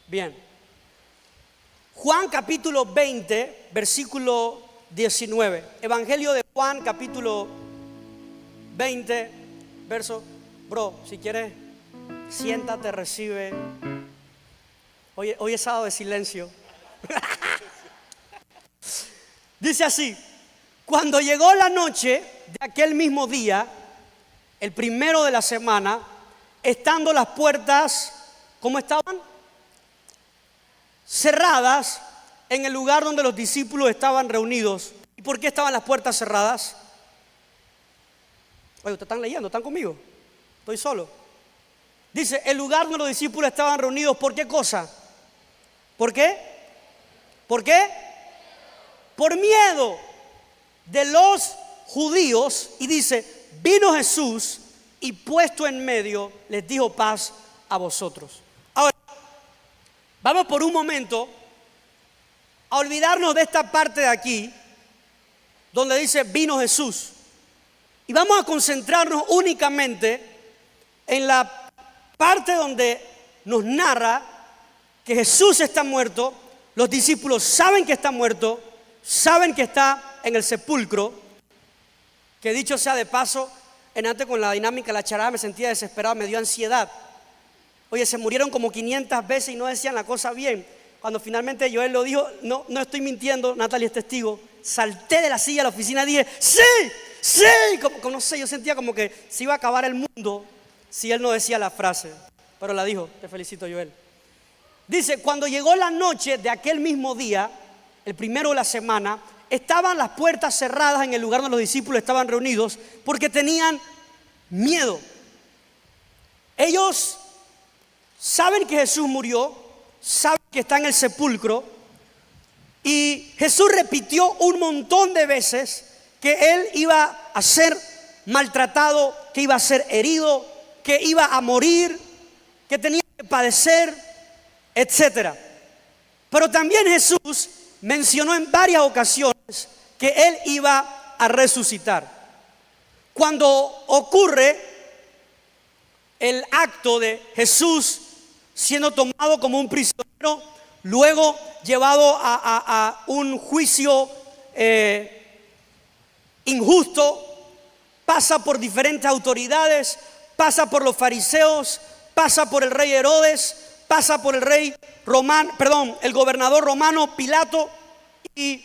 Bien. Juan capítulo 20, versículo 19. Evangelio de Juan capítulo 20, verso. Bro, si quieres, siéntate, recibe. Hoy es sábado de silencio. Dice así: cuando llegó la noche de aquel mismo día, el primero de la semana, estando las puertas, ¿cómo estaban? Cerradas en el lugar donde los discípulos estaban reunidos. ¿Y por qué estaban las puertas cerradas? Oye, ¿ustedes están leyendo? ¿Están conmigo? Estoy solo. Dice, el lugar donde los discípulos estaban reunidos, ¿por qué cosa? ¿Por qué? ¿Por qué? Por miedo de los judíos. Y dice, vino Jesús y puesto en medio les dijo paz a vosotros. Ahora, vamos por un momento a olvidarnos de esta parte de aquí donde dice vino Jesús, y vamos a concentrarnos únicamente en la parte donde nos narra que Jesús está muerto. Los discípulos saben que está muerto, saben que está en el sepulcro, que dicho sea de paso, antes con la dinámica de la charada me sentía desesperado, me dio ansiedad. Oye, se murieron como 500 veces y no decían la cosa bien. Cuando finalmente Joel lo dijo, no estoy mintiendo, Natalie es testigo, salté de la silla a la oficina y dije, ¡sí! Como no sé, yo sentía como que se iba a acabar el mundo si él no decía la frase, pero la dijo. Te felicito, Joel. Dice, cuando llegó la noche de aquel mismo día, el primero de la semana, estaban las puertas cerradas en el lugar donde los discípulos estaban reunidos porque tenían miedo. Ellos saben que Jesús murió, saben que está en el sepulcro, y Jesús repitió un montón de veces que Él iba a ser maltratado, que iba a ser herido, que iba a morir, que tenía que padecer, etc. Pero también Jesús mencionó en varias ocasiones que Él iba a resucitar. Cuando ocurre el acto de Jesús siendo tomado como un prisionero, luego llevado a un juicio injusto, pasa por diferentes autoridades, pasa por los fariseos, pasa por el rey Herodes, pasa por el el gobernador romano Pilato, y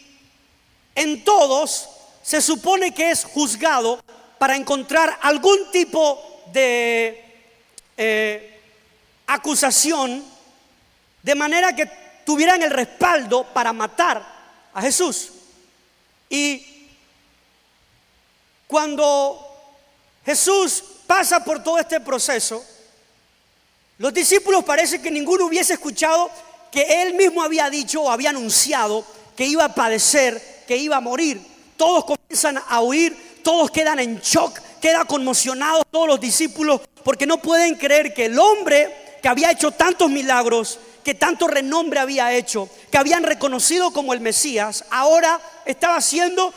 en todos se supone que es juzgado para encontrar algún tipo de acusación, de manera que tuvieran el respaldo para matar a Jesús. Y cuando Jesús pasa por todo este proceso, los discípulos parece que ninguno hubiese escuchado que Él mismo había dicho o había anunciado que iba a padecer, que iba a morir. Todos comienzan a huir, todos quedan en shock, quedan conmocionados todos los discípulos, porque no pueden creer que el hombre que había hecho tantos milagros, que tanto renombre había hecho, que habían reconocido como el Mesías, ahora estaba siendo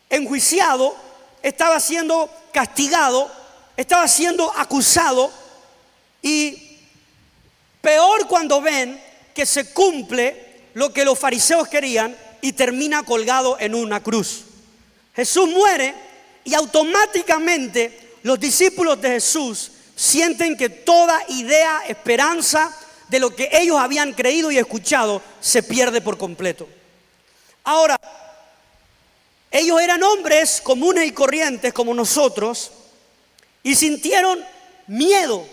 enjuiciado, estaba siendo castigado, estaba siendo acusado. Y peor cuando ven que se cumple lo que los fariseos querían y termina colgado en una cruz. Jesús muere y automáticamente los discípulos de Jesús sienten que toda idea, esperanza de lo que ellos habían creído y escuchado se pierde por completo. Ahora, ellos eran hombres comunes y corrientes como nosotros y sintieron miedo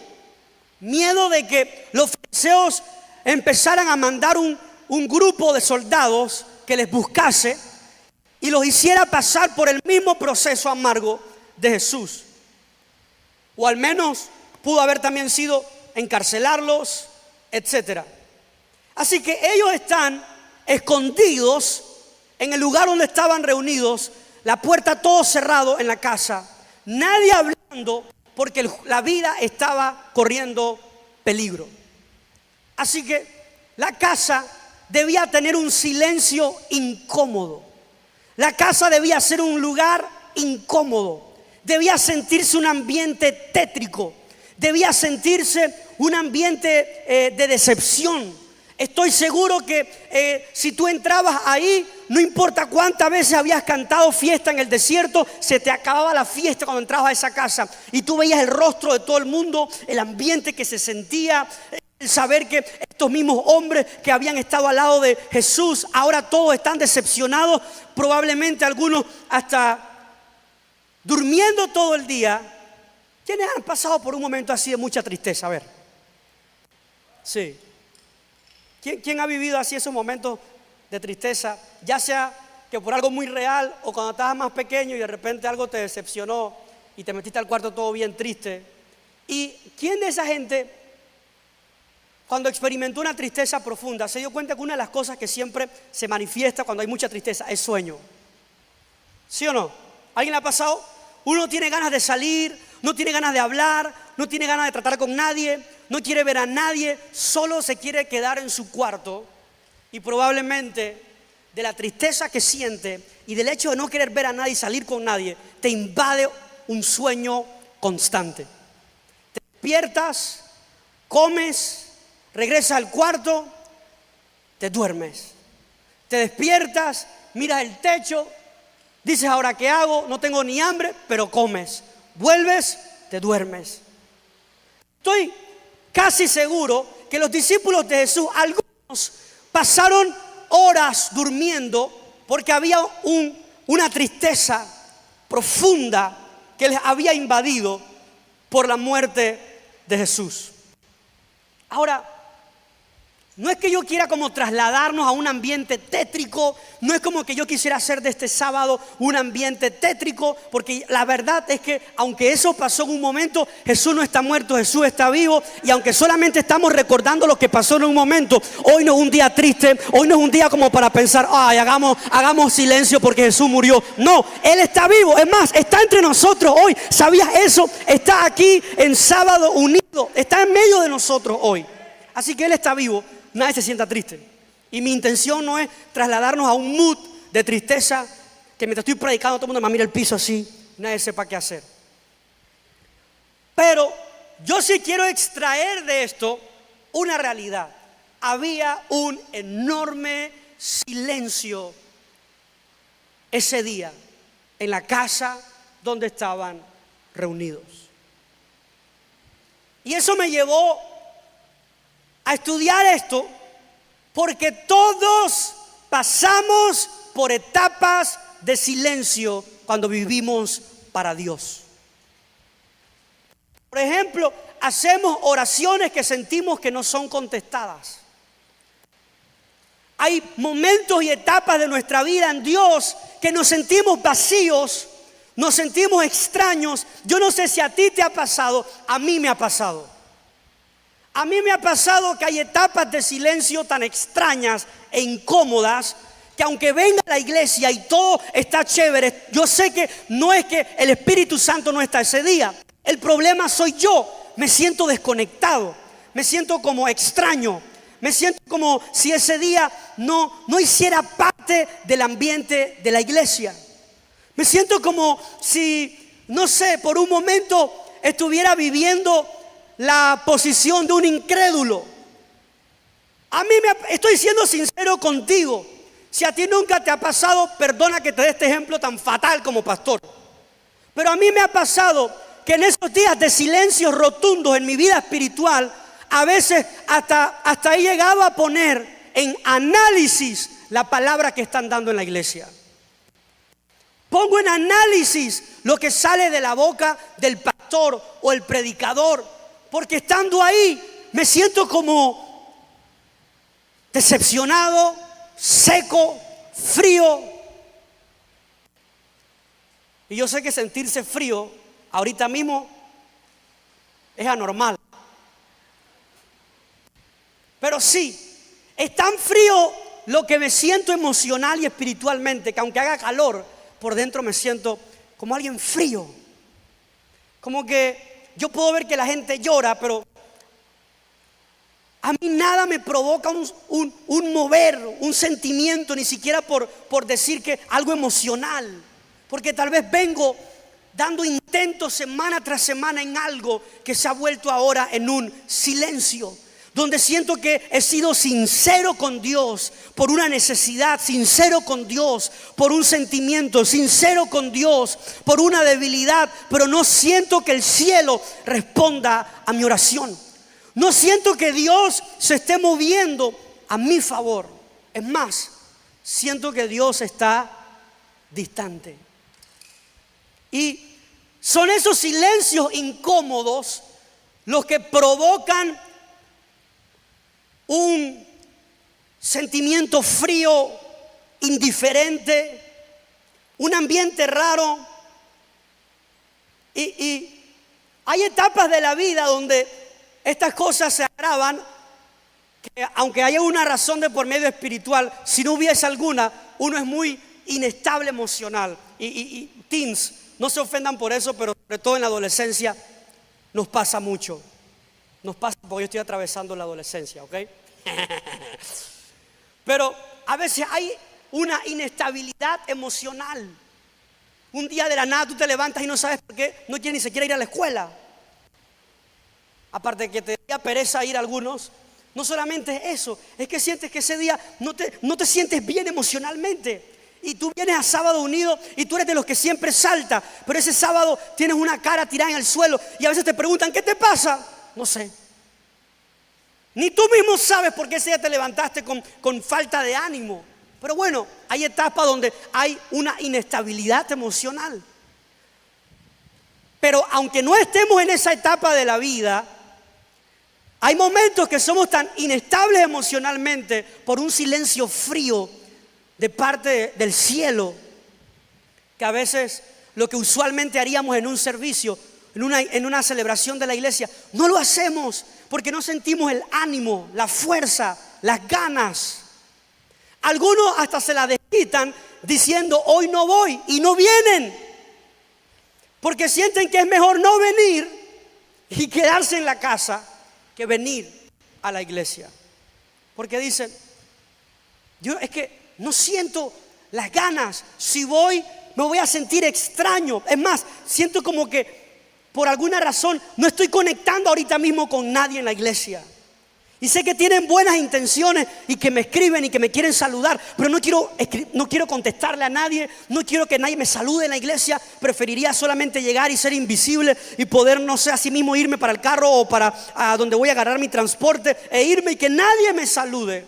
de que los fariseos empezaran a mandar un grupo de soldados que les buscase y los hiciera pasar por el mismo proceso amargo de Jesús. O al menos pudo haber también sido encarcelarlos, etc. Así que ellos están escondidos en el lugar donde estaban reunidos, la puerta todo cerrado en la casa, nadie hablando, porque la vida estaba corriendo peligro. Así que la casa debía tener un silencio incómodo. La casa debía ser un lugar incómodo. Debía sentirse un ambiente tétrico. Debía sentirse un ambiente de decepción. Estoy seguro que si tú entrabas ahí, no importa cuántas veces habías cantado fiesta en el desierto, se te acababa la fiesta cuando entrabas a esa casa. Y tú veías el rostro de todo el mundo, el ambiente que se sentía, el saber que estos mismos hombres que habían estado al lado de Jesús, ahora todos están decepcionados, probablemente algunos hasta durmiendo todo el día. ¿Quiénes han pasado por un momento así de mucha tristeza? A ver. Sí. ¿Quién ha vivido así esos momentos de tristeza? Ya sea que por algo muy real o cuando estabas más pequeño y de repente algo te decepcionó y te metiste al cuarto todo bien triste. ¿Y quién de esa gente, cuando experimentó una tristeza profunda, se dio cuenta que una de las cosas que siempre se manifiesta cuando hay mucha tristeza es sueño? ¿Sí o no? ¿Alguien le ha pasado? Uno tiene ganas de salir, no tiene ganas de hablar, no tiene ganas de tratar con nadie, no quiere ver a nadie, solo se quiere quedar en su cuarto y probablemente de la tristeza que siente y del hecho de no querer ver a nadie y salir con nadie, te invade un sueño constante. Te despiertas, comes, regresas al cuarto, te duermes. Te despiertas, miras el techo, dices, ¿ahora qué hago? No tengo ni hambre, pero comes. Vuelves, te duermes. Estoy casi seguro que los discípulos de Jesús, algunos pasaron horas durmiendo porque había una tristeza profunda que les había invadido por la muerte de Jesús. Ahora, no es que yo quiera como trasladarnos a un ambiente tétrico, no es como que yo quisiera hacer de este sábado un ambiente tétrico, porque la verdad es que aunque eso pasó en un momento, Jesús no está muerto, Jesús está vivo, y aunque solamente estamos recordando lo que pasó en un momento, hoy no es un día triste, hoy no es un día como para pensar, ay, hagamos silencio porque Jesús murió. No, Él está vivo, es más, está entre nosotros hoy. ¿Sabías eso? Está aquí en sábado unido, está en medio de nosotros hoy. Así que Él está vivo. Nadie se sienta triste. Y mi intención no es trasladarnos a un mood de tristeza que mientras estoy predicando todo el mundo me mira el piso así, nadie sepa qué hacer. Pero yo sí quiero extraer de esto una realidad. Había un enorme silencio ese día en la casa donde estaban reunidos. Y eso me llevó a estudiar esto, porque todos pasamos por etapas de silencio cuando vivimos para Dios. Por ejemplo, hacemos oraciones que sentimos que no son contestadas. Hay momentos y etapas de nuestra vida en Dios que nos sentimos vacíos, nos sentimos extraños. Yo no sé si a ti te ha pasado, a mí me ha pasado. A mí me ha pasado que hay etapas de silencio tan extrañas e incómodas que aunque venga a la iglesia y todo está chévere, yo sé que no es que el Espíritu Santo no está ese día. El problema soy yo. Me siento desconectado, me siento como extraño, me siento como si ese día no hiciera parte del ambiente de la iglesia. Me siento como si, no sé, por un momento estuviera viviendo la posición de un incrédulo. Estoy siendo sincero contigo. Si a ti nunca te ha pasado, perdona que te dé este ejemplo tan fatal como pastor, pero a mí me ha pasado que en esos días de silencios rotundos en mi vida espiritual, a veces hasta he llegado a poner en análisis la palabra que están dando en la iglesia. Pongo en análisis lo que sale de la boca del pastor o el predicador, porque estando ahí me siento como decepcionado, seco, frío. Y yo sé que sentirse frío ahorita mismo es anormal. Pero sí, es tan frío lo que me siento emocional y espiritualmente, que aunque haga calor, por dentro me siento como alguien frío. Como que yo puedo ver que la gente llora, pero a mí nada me provoca un mover, un sentimiento, ni siquiera por decir que algo emocional. Porque tal vez vengo dando intentos semana tras semana en algo que se ha vuelto ahora en un silencio. Donde siento que he sido sincero con Dios por una necesidad, sincero con Dios por un sentimiento, sincero con Dios por una debilidad, pero no siento que el cielo responda a mi oración. No siento que Dios se esté moviendo a mi favor. Es más, siento que Dios está distante. Y son esos silencios incómodos los que provocan un sentimiento frío, indiferente, un ambiente raro. Y hay etapas de la vida donde estas cosas se agravan, que aunque haya una razón de por medio espiritual, si no hubiese alguna, uno es muy inestable emocional. Y teens, no se ofendan por eso, pero sobre todo en la adolescencia nos pasa mucho. Nos pasa porque yo estoy atravesando la adolescencia, ¿ok? Pero a veces hay una inestabilidad emocional. Un día de la nada tú te levantas y no sabes por qué no quieres ni siquiera ir a la escuela. Aparte de que te da pereza ir a algunos, no solamente es eso, es que sientes que ese día no te sientes bien emocionalmente. Y tú vienes a Sábado Unido y tú eres de los que siempre salta, pero ese sábado tienes una cara tirada en el suelo y a veces te preguntan, ¿qué te pasa? No sé. Ni tú mismo sabes por qué ese día te levantaste con falta de ánimo. Pero bueno, hay etapas donde hay una inestabilidad emocional. Pero aunque no estemos en esa etapa de la vida, hay momentos que somos tan inestables emocionalmente por un silencio frío de parte del cielo, que a veces lo que usualmente haríamos en un servicio, en una celebración de la iglesia, no lo hacemos porque no sentimos el ánimo, la fuerza, las ganas. Algunos hasta se la desquitan diciendo hoy no voy y no vienen porque sienten que es mejor no venir y quedarse en la casa que venir a la iglesia, porque dicen, yo es que no siento las ganas, si voy me voy a sentir extraño, es más, siento como que por alguna razón no estoy conectando ahorita mismo con nadie en la iglesia. Y sé que tienen buenas intenciones y que me escriben y que me quieren saludar, pero no quiero contestarle a nadie, no quiero que nadie me salude en la iglesia. Preferiría solamente llegar y ser invisible y poder, no sé, así mismo irme para el carro o para a donde voy a agarrar mi transporte e irme y que nadie me salude.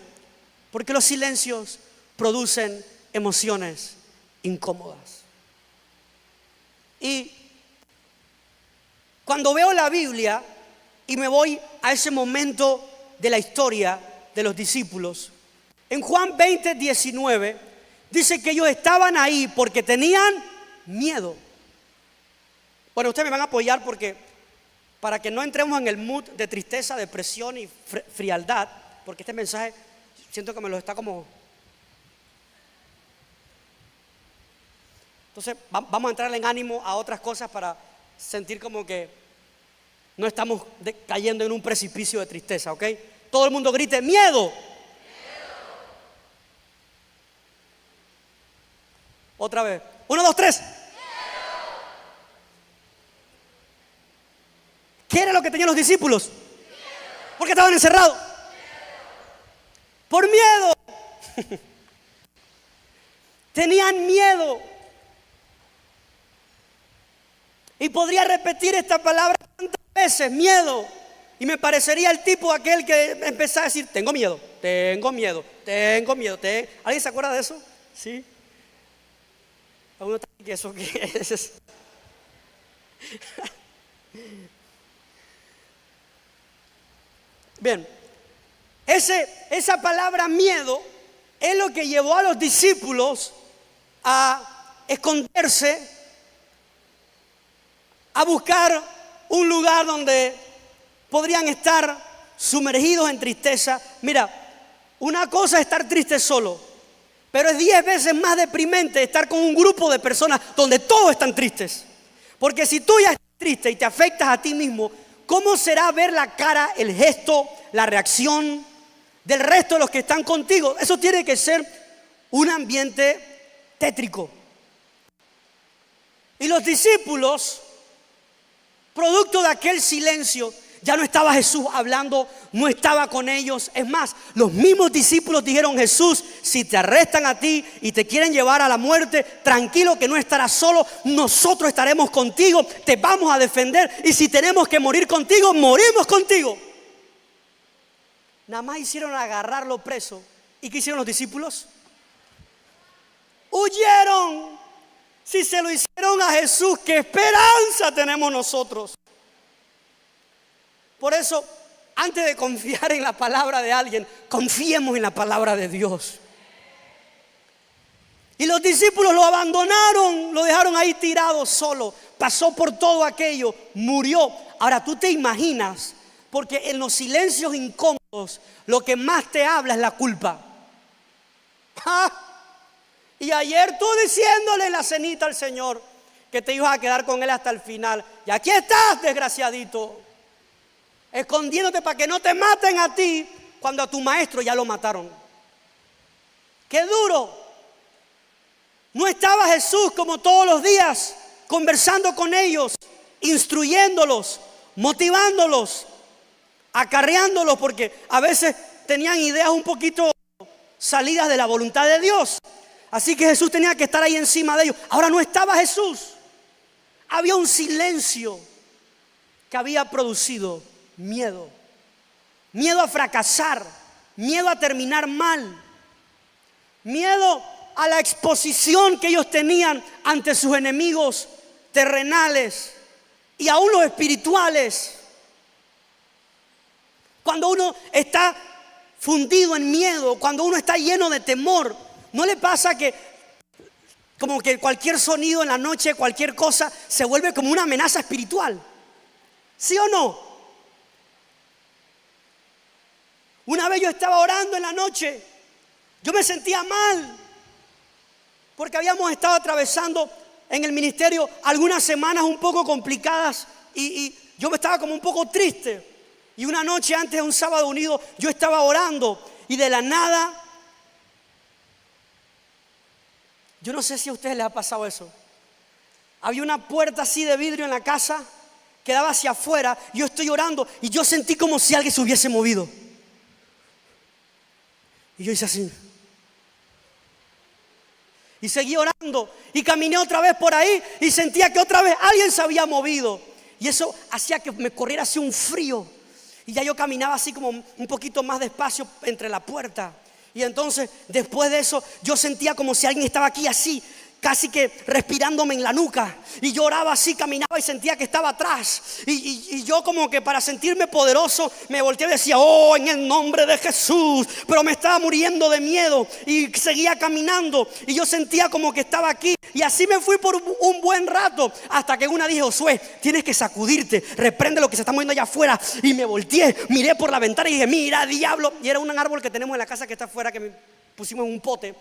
Porque los silencios producen emociones incómodas. Y cuando veo la Biblia y me voy a ese momento de la historia de los discípulos, en Juan 20:19 dice que ellos estaban ahí porque tenían miedo. Bueno, ustedes me van a apoyar porque para que no entremos en el mood de tristeza, depresión y frialdad, porque este mensaje siento que me lo está como... Entonces vamos a entrar en ánimo a otras cosas para sentir como que no estamos cayendo en un precipicio de tristeza, ¿ok? Todo el mundo grite, ¡miedo! ¡Miedo! Otra vez. 1, 2, 3. ¡Miedo! ¿Qué era lo que tenían los discípulos? ¡Miedo! ¿Por qué estaban encerrados? ¡Miedo! Por miedo. Tenían miedo. Y podría repetir esta palabra tantas veces, miedo. Y me parecería el tipo aquel que empezaba a decir, tengo miedo, tengo miedo, tengo miedo. ¿Alguien se acuerda de eso? Sí. Uno está aquí, ¿eso qué es? Bien, esa palabra miedo es lo que llevó a los discípulos a esconderse, a buscar un lugar donde podrían estar sumergidos en tristeza. Mira, una cosa es estar triste solo, pero es 10 veces más deprimente estar con un grupo de personas donde todos están tristes. Porque si tú ya estás triste y te afectas a ti mismo, ¿cómo será ver la cara, el gesto, la reacción del resto de los que están contigo? Eso tiene que ser un ambiente tétrico. Y los discípulos, producto de aquel silencio, ya no estaba Jesús hablando, no estaba con ellos. Es más, los mismos discípulos dijeron: Jesús, si te arrestan a ti y te quieren llevar a la muerte, tranquilo que no estarás solo, nosotros estaremos contigo, te vamos a defender, y si tenemos que morir contigo, morimos contigo. Nada más hicieron agarrarlo preso. ¿Y qué hicieron los discípulos? Huyeron. Si se lo hicieron a Jesús, ¿qué esperanza tenemos nosotros? Por eso, antes de confiar en la palabra de alguien, confiemos en la palabra de Dios. Y los discípulos lo abandonaron, lo dejaron ahí tirado solo. Pasó por todo aquello, murió. Ahora tú te imaginas, porque en los silencios incómodos lo que más te habla es la culpa. Y ayer tú diciéndole en la cenita al Señor que te ibas a quedar con Él hasta el final. Y aquí estás, desgraciadito, escondiéndote para que no te maten a ti cuando a tu maestro ya lo mataron. ¡Qué duro! No estaba Jesús como todos los días conversando con ellos, instruyéndolos, motivándolos, acarreándolos, porque a veces tenían ideas un poquito salidas de la voluntad de Dios. Así que Jesús tenía que estar ahí encima de ellos. Ahora no estaba Jesús. Había un silencio que había producido miedo. Miedo a fracasar. Miedo a terminar mal. Miedo a la exposición que ellos tenían ante sus enemigos terrenales y aún los espirituales. Cuando uno está fundido en miedo, cuando uno está lleno de temor, ¿no le pasa que como que cualquier sonido en la noche, cualquier cosa, se vuelve como una amenaza espiritual? ¿Sí o no? Una vez yo estaba orando en la noche, yo me sentía mal, porque habíamos estado atravesando en el ministerio algunas semanas un poco complicadas y yo estaba como un poco triste. Y una noche antes de un sábado unido, yo estaba orando y de la nada, yo no sé si a ustedes les ha pasado eso. Había una puerta así de vidrio en la casa que daba hacia afuera. Yo estoy orando y yo sentí como si alguien se hubiese movido. Y yo hice así. Y seguí orando y caminé otra vez por ahí y sentía que otra vez alguien se había movido. Y eso hacía que me corriera así un frío. Y ya yo caminaba así como un poquito más despacio entre la puerta. Y entonces después de eso yo sentía como si alguien estaba aquí así, casi que respirándome en la nuca. Y yo oraba así, caminaba y sentía que estaba atrás. Y yo como que para sentirme poderoso me volteé y decía: oh, en el nombre de Jesús. Pero me estaba muriendo de miedo y seguía caminando. Y yo sentía como que estaba aquí. Y así me fui por un buen rato, hasta que una dije: Josué, tienes que sacudirte, reprende lo que se está moviendo allá afuera. Y me volteé, miré por la ventana y dije: mira, diablo. Y era un árbol que tenemos en la casa que está afuera, que pusimos en un pote.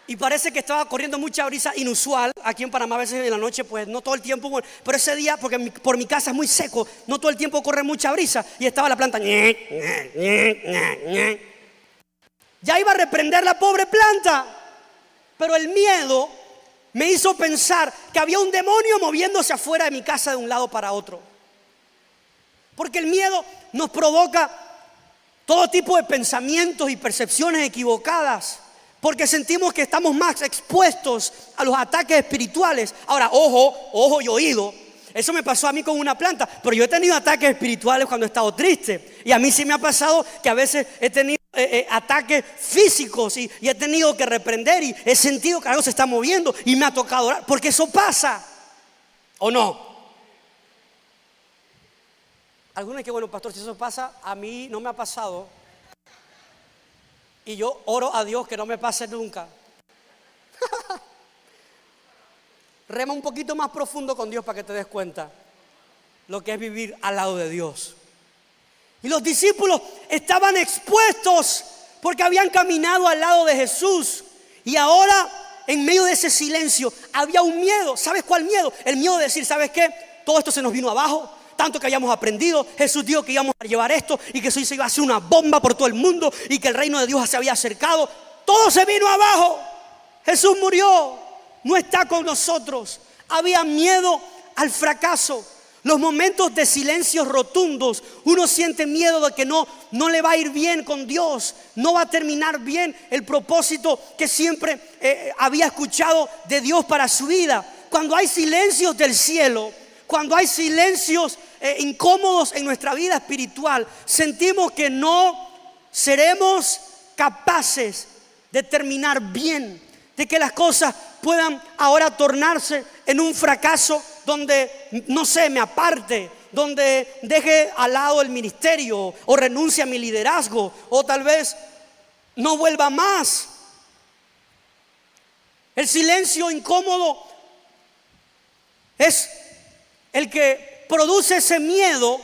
Y parece que estaba corriendo mucha brisa inusual. Aquí en Panamá a veces en la noche, pues no todo el tiempo, pero ese día, porque por mi casa es muy seco, no todo el tiempo corre mucha brisa. Y estaba la planta. Ya iba a reprender la pobre planta, pero el miedo me hizo pensar que había un demonio moviéndose afuera de mi casa de un lado para otro. Porque el miedo nos provoca todo tipo de pensamientos y percepciones equivocadas, porque sentimos que estamos más expuestos a los ataques espirituales. Ahora, ojo y oído. Eso me pasó a mí con una planta, pero yo he tenido ataques espirituales cuando he estado triste. Y a mí sí me ha pasado que a veces he tenido ataques físicos y he tenido que reprender y he sentido que algo se está moviendo y me ha tocado orar, porque eso pasa, ¿o no? Algunos dicen que bueno, pastor, si eso pasa, a mí no me ha pasado. Y yo oro a Dios que no me pase nunca. Rema un poquito más profundo con Dios para que te des cuenta lo que es vivir al lado de Dios. Y los discípulos estaban expuestos porque habían caminado al lado de Jesús. Y ahora, en medio de ese silencio, había un miedo. ¿Sabes cuál miedo? El miedo de decir: ¿sabes qué? Todo esto se nos vino abajo. Tanto que habíamos aprendido, Jesús dijo que íbamos a llevar esto y que eso se iba a hacer una bomba por todo el mundo y que el reino de Dios se había acercado. Todo se vino abajo. Jesús murió. no está con nosotros. Había miedo al fracaso. Los momentos de silencios rotundos, uno siente miedo de que no le va a ir bien con Dios, no va a terminar bien el propósito que siempre había escuchado de Dios para su vida. Cuando hay silencios del cielo, cuando hay silencios incómodos en nuestra vida espiritual, sentimos que no seremos capaces de terminar bien, de que las cosas puedan ahora tornarse en un fracaso donde, no sé, me aparte, donde deje al lado el ministerio o renuncie a mi liderazgo o tal vez no vuelva más. El silencio incómodo es el que produce ese miedo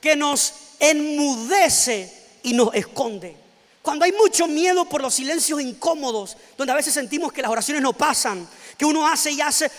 que nos enmudece y nos esconde. Cuando hay mucho miedo por los silencios incómodos, donde a veces sentimos que las oraciones no pasan, que uno hace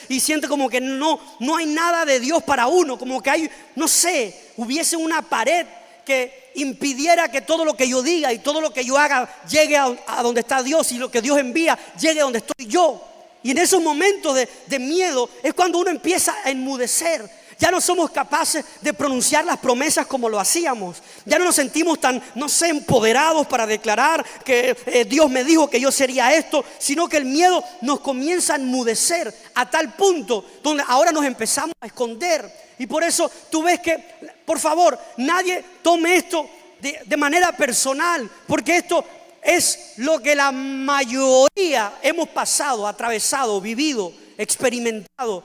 y siente como que no hay nada de Dios para uno, como que hay, no sé, hubiese una pared que impidiera que todo lo que yo diga y todo lo que yo haga llegue a donde está Dios, y lo que Dios envía llegue a donde estoy yo. Y en esos momentos de miedo es cuando uno empieza a enmudecer. Ya no somos capaces de pronunciar las promesas como lo hacíamos. Ya no nos sentimos tan, no sé, empoderados para declarar que Dios me dijo que yo sería esto, sino que el miedo nos comienza a enmudecer a tal punto donde ahora nos empezamos a esconder. Y por eso tú ves que, por favor, nadie tome esto de manera personal, porque esto es lo que la mayoría hemos pasado, atravesado, vivido, experimentado,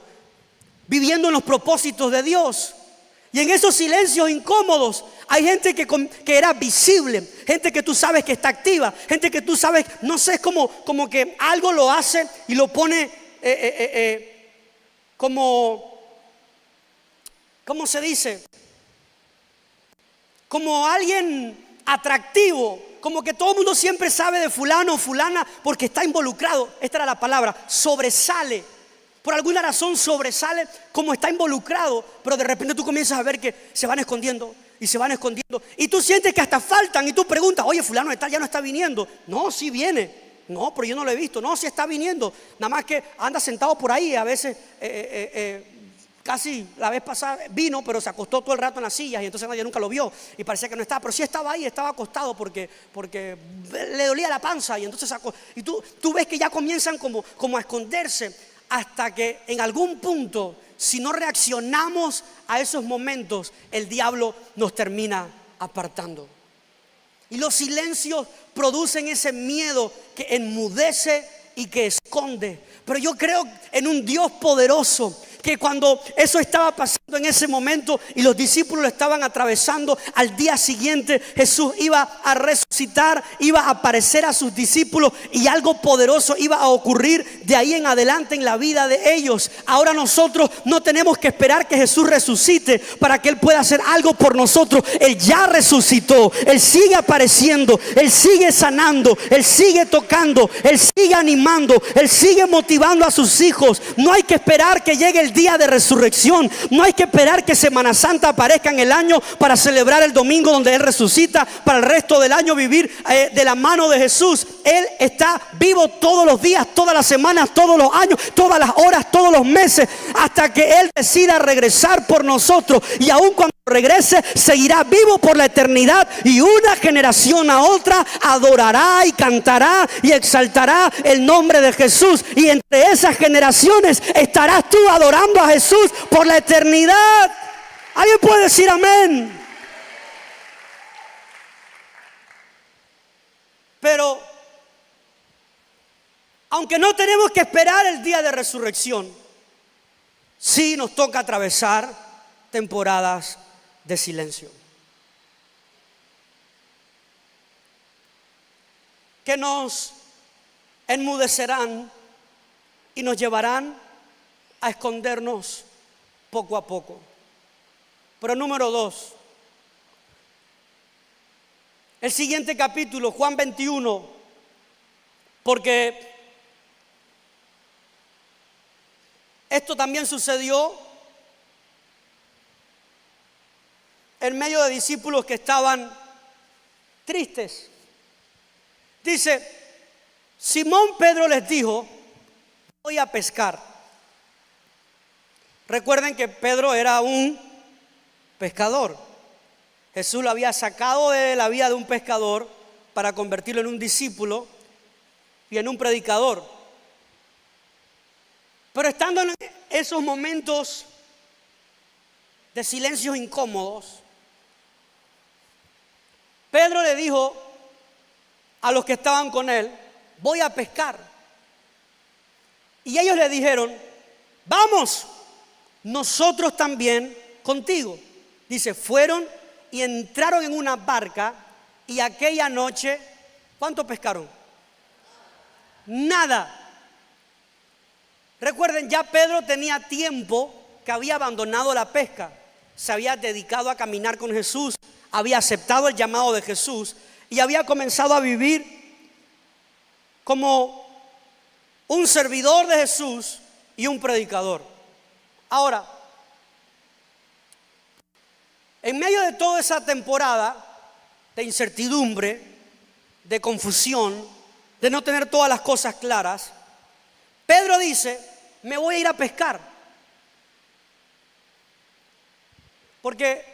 viviendo en los propósitos de Dios. Y en esos silencios incómodos hay gente que era visible, gente que tú sabes que está activa, gente que tú sabes, no sé, es como que algo lo hace y lo pone como, ¿cómo se dice? Como alguien atractivo, como que todo el mundo siempre sabe de fulano o fulana porque está involucrado. Esta era la palabra, sobresale. Por alguna razón sobresale como está involucrado, pero de repente tú comienzas a ver que se van escondiendo y se van escondiendo. Y tú sientes que hasta faltan y tú preguntas, oye, fulano de tal ya no está viniendo. No, sí viene. No, pero yo no lo he visto. No, sí está viniendo. Nada más que anda sentado por ahí. A veces, casi la vez pasada vino, pero se acostó todo el rato en las sillas y entonces nadie nunca lo vio. Y parecía que no estaba, pero sí estaba ahí, estaba acostado porque le dolía la panza. Y entonces y tú ves que ya comienzan como a esconderse. Hasta que en algún punto, si no reaccionamos a esos momentos, el diablo nos termina apartando. Y los silencios producen ese miedo que enmudece y que esconde. Pero yo creo en un Dios poderoso, que cuando eso estaba pasando en ese momento y los discípulos lo estaban atravesando, al día siguiente Jesús iba a resucitar, iba a aparecer a sus discípulos y algo poderoso iba a ocurrir de ahí en adelante en la vida de ellos. Ahora nosotros no tenemos que esperar que Jesús resucite para que Él pueda hacer algo por nosotros. Él ya resucitó, Él sigue apareciendo, Él sigue sanando, Él sigue tocando, Él sigue animando, Él sigue motivando a sus hijos. No hay que esperar que llegue el día de resurrección, no hay que esperar que Semana Santa aparezca en el año para celebrar el domingo donde Él resucita, para el resto del año vivir de la mano de Jesús. Él está vivo todos los días, todas las semanas, todos los años, todas las horas, todos los meses, hasta que Él decida regresar por nosotros. Y aun cuando regrese, seguirá vivo por la eternidad, y una generación a otra adorará y cantará y exaltará el nombre de Jesús. Y entre esas generaciones estarás tú adorando a Jesús por la eternidad. ¿Alguien puede decir amén? Pero aunque no tenemos que esperar el día de resurrección, sí nos toca atravesar temporadas de silencio que nos enmudecerán y nos llevarán a escondernos poco a poco. Pero número 2, el siguiente capítulo, Juan 21, porque esto también sucedió en medio de discípulos que estaban tristes. Dice, Simón Pedro les dijo, voy a pescar. Recuerden que Pedro era un pescador. Jesús lo había sacado de la vida de un pescador para convertirlo en un discípulo y en un predicador. Pero estando en esos momentos de silencios incómodos, Pedro le dijo a los que estaban con él: voy a pescar. Y ellos le dijeron: vamos, nosotros también contigo. Dice, fueron y entraron en una barca, y aquella noche, ¿cuánto pescaron? Nada. Recuerden, ya Pedro tenía tiempo que había abandonado la pesca, se había dedicado a caminar con Jesús, había aceptado el llamado de Jesús y había comenzado a vivir como un servidor de Jesús y un predicador. Ahora, en medio de toda esa temporada de incertidumbre, de confusión, de no tener todas las cosas claras, Pedro dice: me voy a ir a pescar. Porque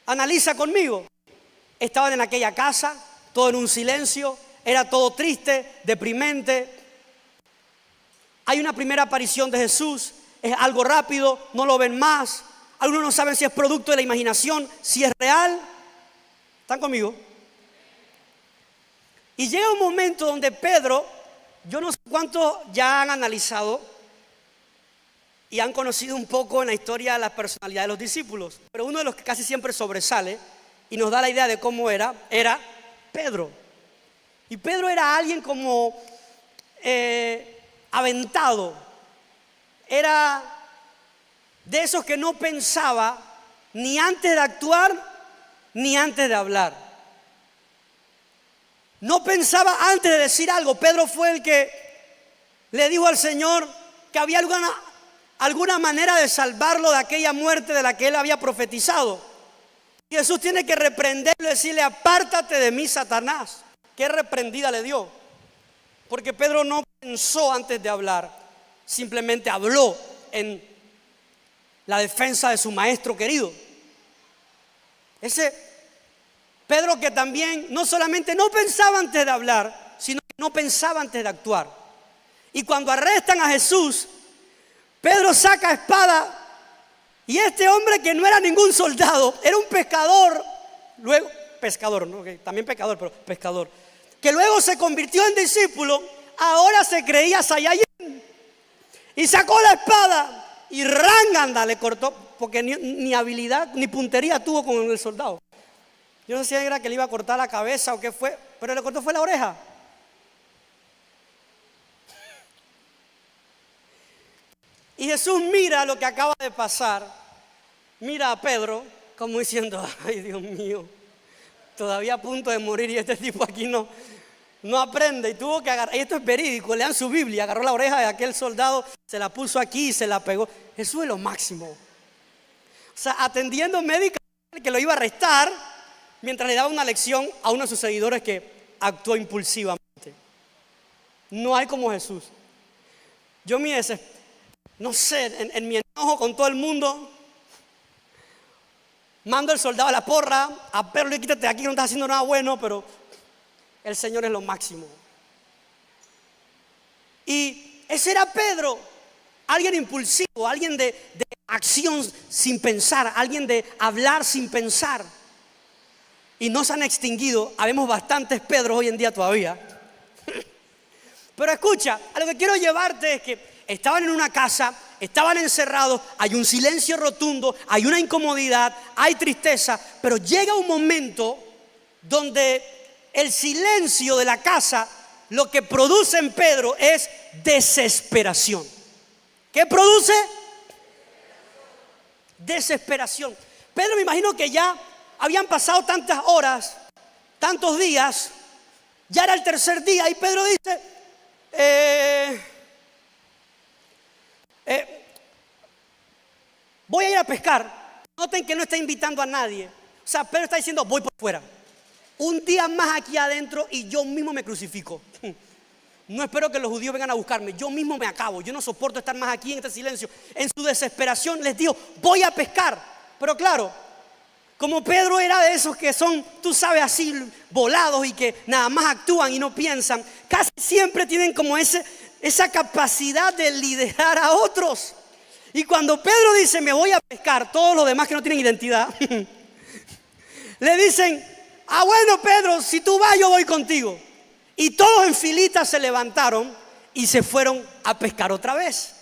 analiza conmigo, estaban en aquella casa, todo en un silencio, era todo triste, deprimente. Hay una primera aparición de Jesús, es algo rápido, no lo ven más. Algunos no saben si es producto de la imaginación, si es real. ¿Están conmigo? Y llega un momento donde Pedro, yo no sé cuántos ya han analizado y han conocido un poco en la historia la personalidad de los discípulos, pero uno de los que casi siempre sobresale y nos da la idea de cómo era Pedro. Y Pedro era alguien como aventado, era de esos que no pensaba ni antes de actuar ni antes de hablar. No pensaba antes de decir algo. Pedro fue el que le dijo al Señor que había alguna manera de salvarlo de aquella muerte de la que él había profetizado. Y Jesús tiene que reprenderlo y decirle: apártate de mí, Satanás. Qué reprendida le dio. Porque Pedro no pensó antes de hablar, simplemente habló en la defensa de su maestro querido. Ese Pedro que también no solamente no pensaba antes de hablar, sino que no pensaba antes de actuar. Y cuando arrestan a Jesús, Pedro saca espada, y este hombre que no era ningún soldado, era un pescador, luego pescador, ¿no? Okay, también pecador, pero pescador, que luego se convirtió en discípulo, ahora se creía Saiyajin y sacó la espada y ránganda le cortó, porque ni habilidad ni puntería tuvo con el soldado. Yo no sé si era que le iba a cortar la cabeza o qué fue, pero le cortó fue la oreja. Y Jesús mira lo que acaba de pasar, mira a Pedro como diciendo: ay, Dios mío, todavía a punto de morir y este tipo aquí no aprende. Y tuvo que agarrar, y esto es verídico, lean su Biblia, agarró la oreja de aquel soldado, se la puso aquí y se la pegó. Jesús es lo máximo. O sea, atendiendo médicamente que lo iba a arrestar, mientras le daba una lección a uno de sus seguidores que actuó impulsivamente. No hay como Jesús. Yo no sé, en mi enojo con todo el mundo, mando al soldado a la porra, a Pedro: quítate de aquí, no estás haciendo nada bueno, pero el Señor es lo máximo. Y ese era Pedro, alguien impulsivo, alguien de acción sin pensar, alguien de hablar sin pensar. Y no se han extinguido, habemos bastantes Pedros hoy en día todavía. Pero escucha, a lo que quiero llevarte es que estaban en una casa, estaban encerrados, hay un silencio rotundo, hay una incomodidad, hay tristeza, pero llega un momento donde el silencio de la casa lo que produce en Pedro es desesperación. ¿Qué produce? Desesperación. Pedro, me imagino que ya habían pasado tantas horas, tantos días, ya era el tercer día y Pedro dice: voy a ir a pescar. Noten que no está invitando a nadie. O sea, Pedro está diciendo: voy por fuera. Un día más aquí adentro y yo mismo me crucifico. No espero que los judíos vengan a buscarme. Yo mismo me acabo. Yo no soporto estar más aquí en este silencio. En su desesperación les dijo, voy a pescar. Pero claro, como Pedro era de esos que son, tú sabes, así volados y que nada más actúan y no piensan, casi siempre tienen como esa capacidad de liderar a otros. Y cuando Pedro dice, me voy a pescar, todos los demás que no tienen identidad, le dicen, bueno Pedro, si tú vas yo voy contigo. Y todos en filita se levantaron y se fueron a pescar otra vez.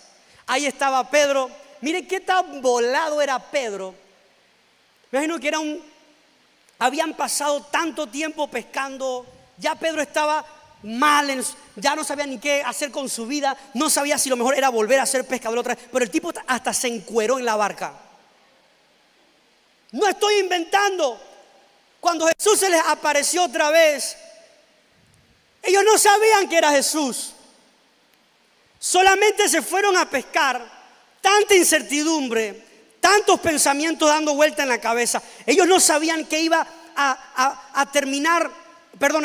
Ahí estaba Pedro. Miren qué tan volado era Pedro. Me imagino que habían pasado tanto tiempo pescando. Ya Pedro estaba mal, ya no sabía ni qué hacer con su vida. No sabía si lo mejor era volver a ser pescador otra vez. Pero el tipo hasta se encueró en la barca. No estoy inventando. Cuando Jesús se les apareció otra vez, ellos no sabían que era Jesús. Solamente se fueron a pescar. Tanta incertidumbre, tantos pensamientos dando vuelta en la cabeza. Ellos no sabían que iba a terminar,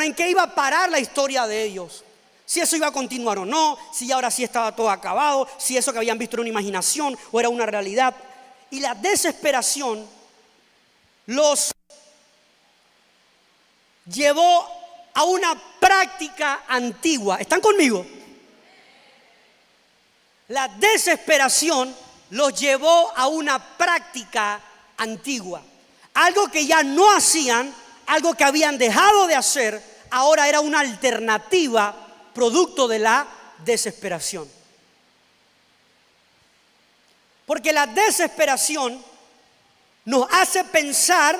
en qué iba a parar la historia de ellos. Si eso iba a continuar o no, si ahora sí estaba todo acabado, si eso que habían visto era una imaginación o era una realidad. Y la desesperación los llevó a una práctica antigua. ¿Están conmigo? La desesperación los llevó a una práctica antigua. Algo que ya no hacían, algo que habían dejado de hacer, ahora era una alternativa producto de la desesperación. Porque la desesperación nos hace pensar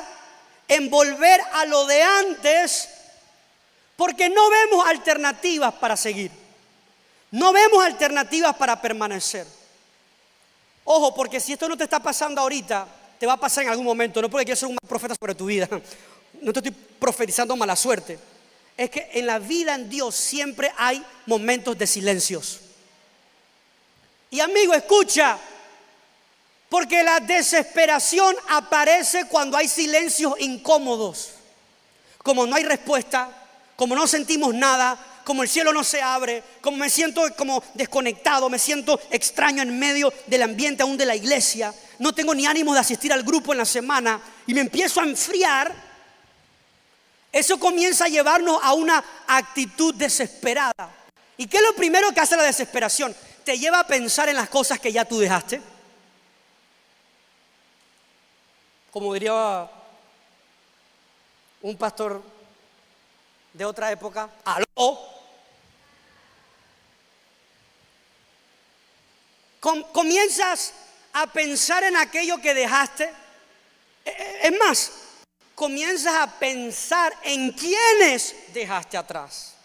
en volver a lo de antes, porque no vemos alternativas para seguir. No vemos alternativas para permanecer. Ojo, porque si esto no te está pasando ahorita, te va a pasar en algún momento. No porque quiero ser un profeta sobre tu vida. No te estoy profetizando mala suerte. Es que en la vida en Dios siempre hay momentos de silencios. Y amigo, escucha. Porque la desesperación aparece cuando hay silencios incómodos. Como no hay respuesta, como no sentimos nada, como el cielo no se abre, como me siento como desconectado, me siento extraño en medio del ambiente aún de la iglesia, no tengo ni ánimo de asistir al grupo en la semana y me empiezo a enfriar. Eso comienza a llevarnos a una actitud desesperada. ¿Y qué es lo primero que hace la desesperación? Te lleva a pensar en las cosas que ya tú dejaste. Como diría un pastor de otra época, ¡aló! Comienzas a pensar en aquello que dejaste. Es más, comienzas a pensar en quiénes dejaste atrás.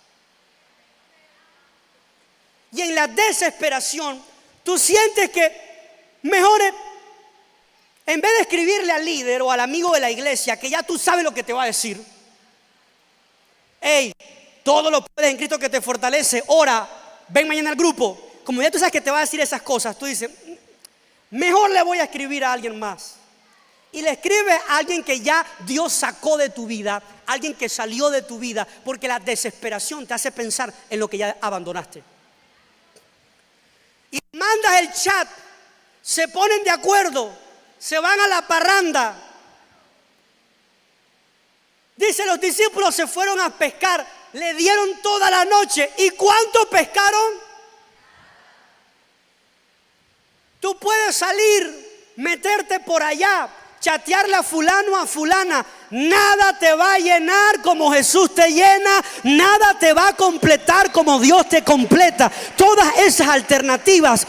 Y en la desesperación, tú sientes que mejor en vez de escribirle al líder o al amigo de la iglesia, que ya tú sabes lo que te va a decir, hey, todo lo puedes en Cristo que te fortalece, ora, ven mañana al grupo. Como ya tú sabes que te va a decir esas cosas, tú dices, mejor le voy a escribir a alguien más. Y le escribes a alguien que ya Dios sacó de tu vida, alguien que salió de tu vida, porque la desesperación te hace pensar en lo que ya abandonaste. Y mandas el chat, se ponen de acuerdo, se van a la parranda. Dice, los discípulos se fueron a pescar, le dieron toda la noche. ¿Y cuánto pescaron? Tú puedes salir, meterte por allá, chatearle a fulano, a fulana. Nada te va a llenar como Jesús te llena. Nada te va a completar como Dios te completa. Todas esas alternativas,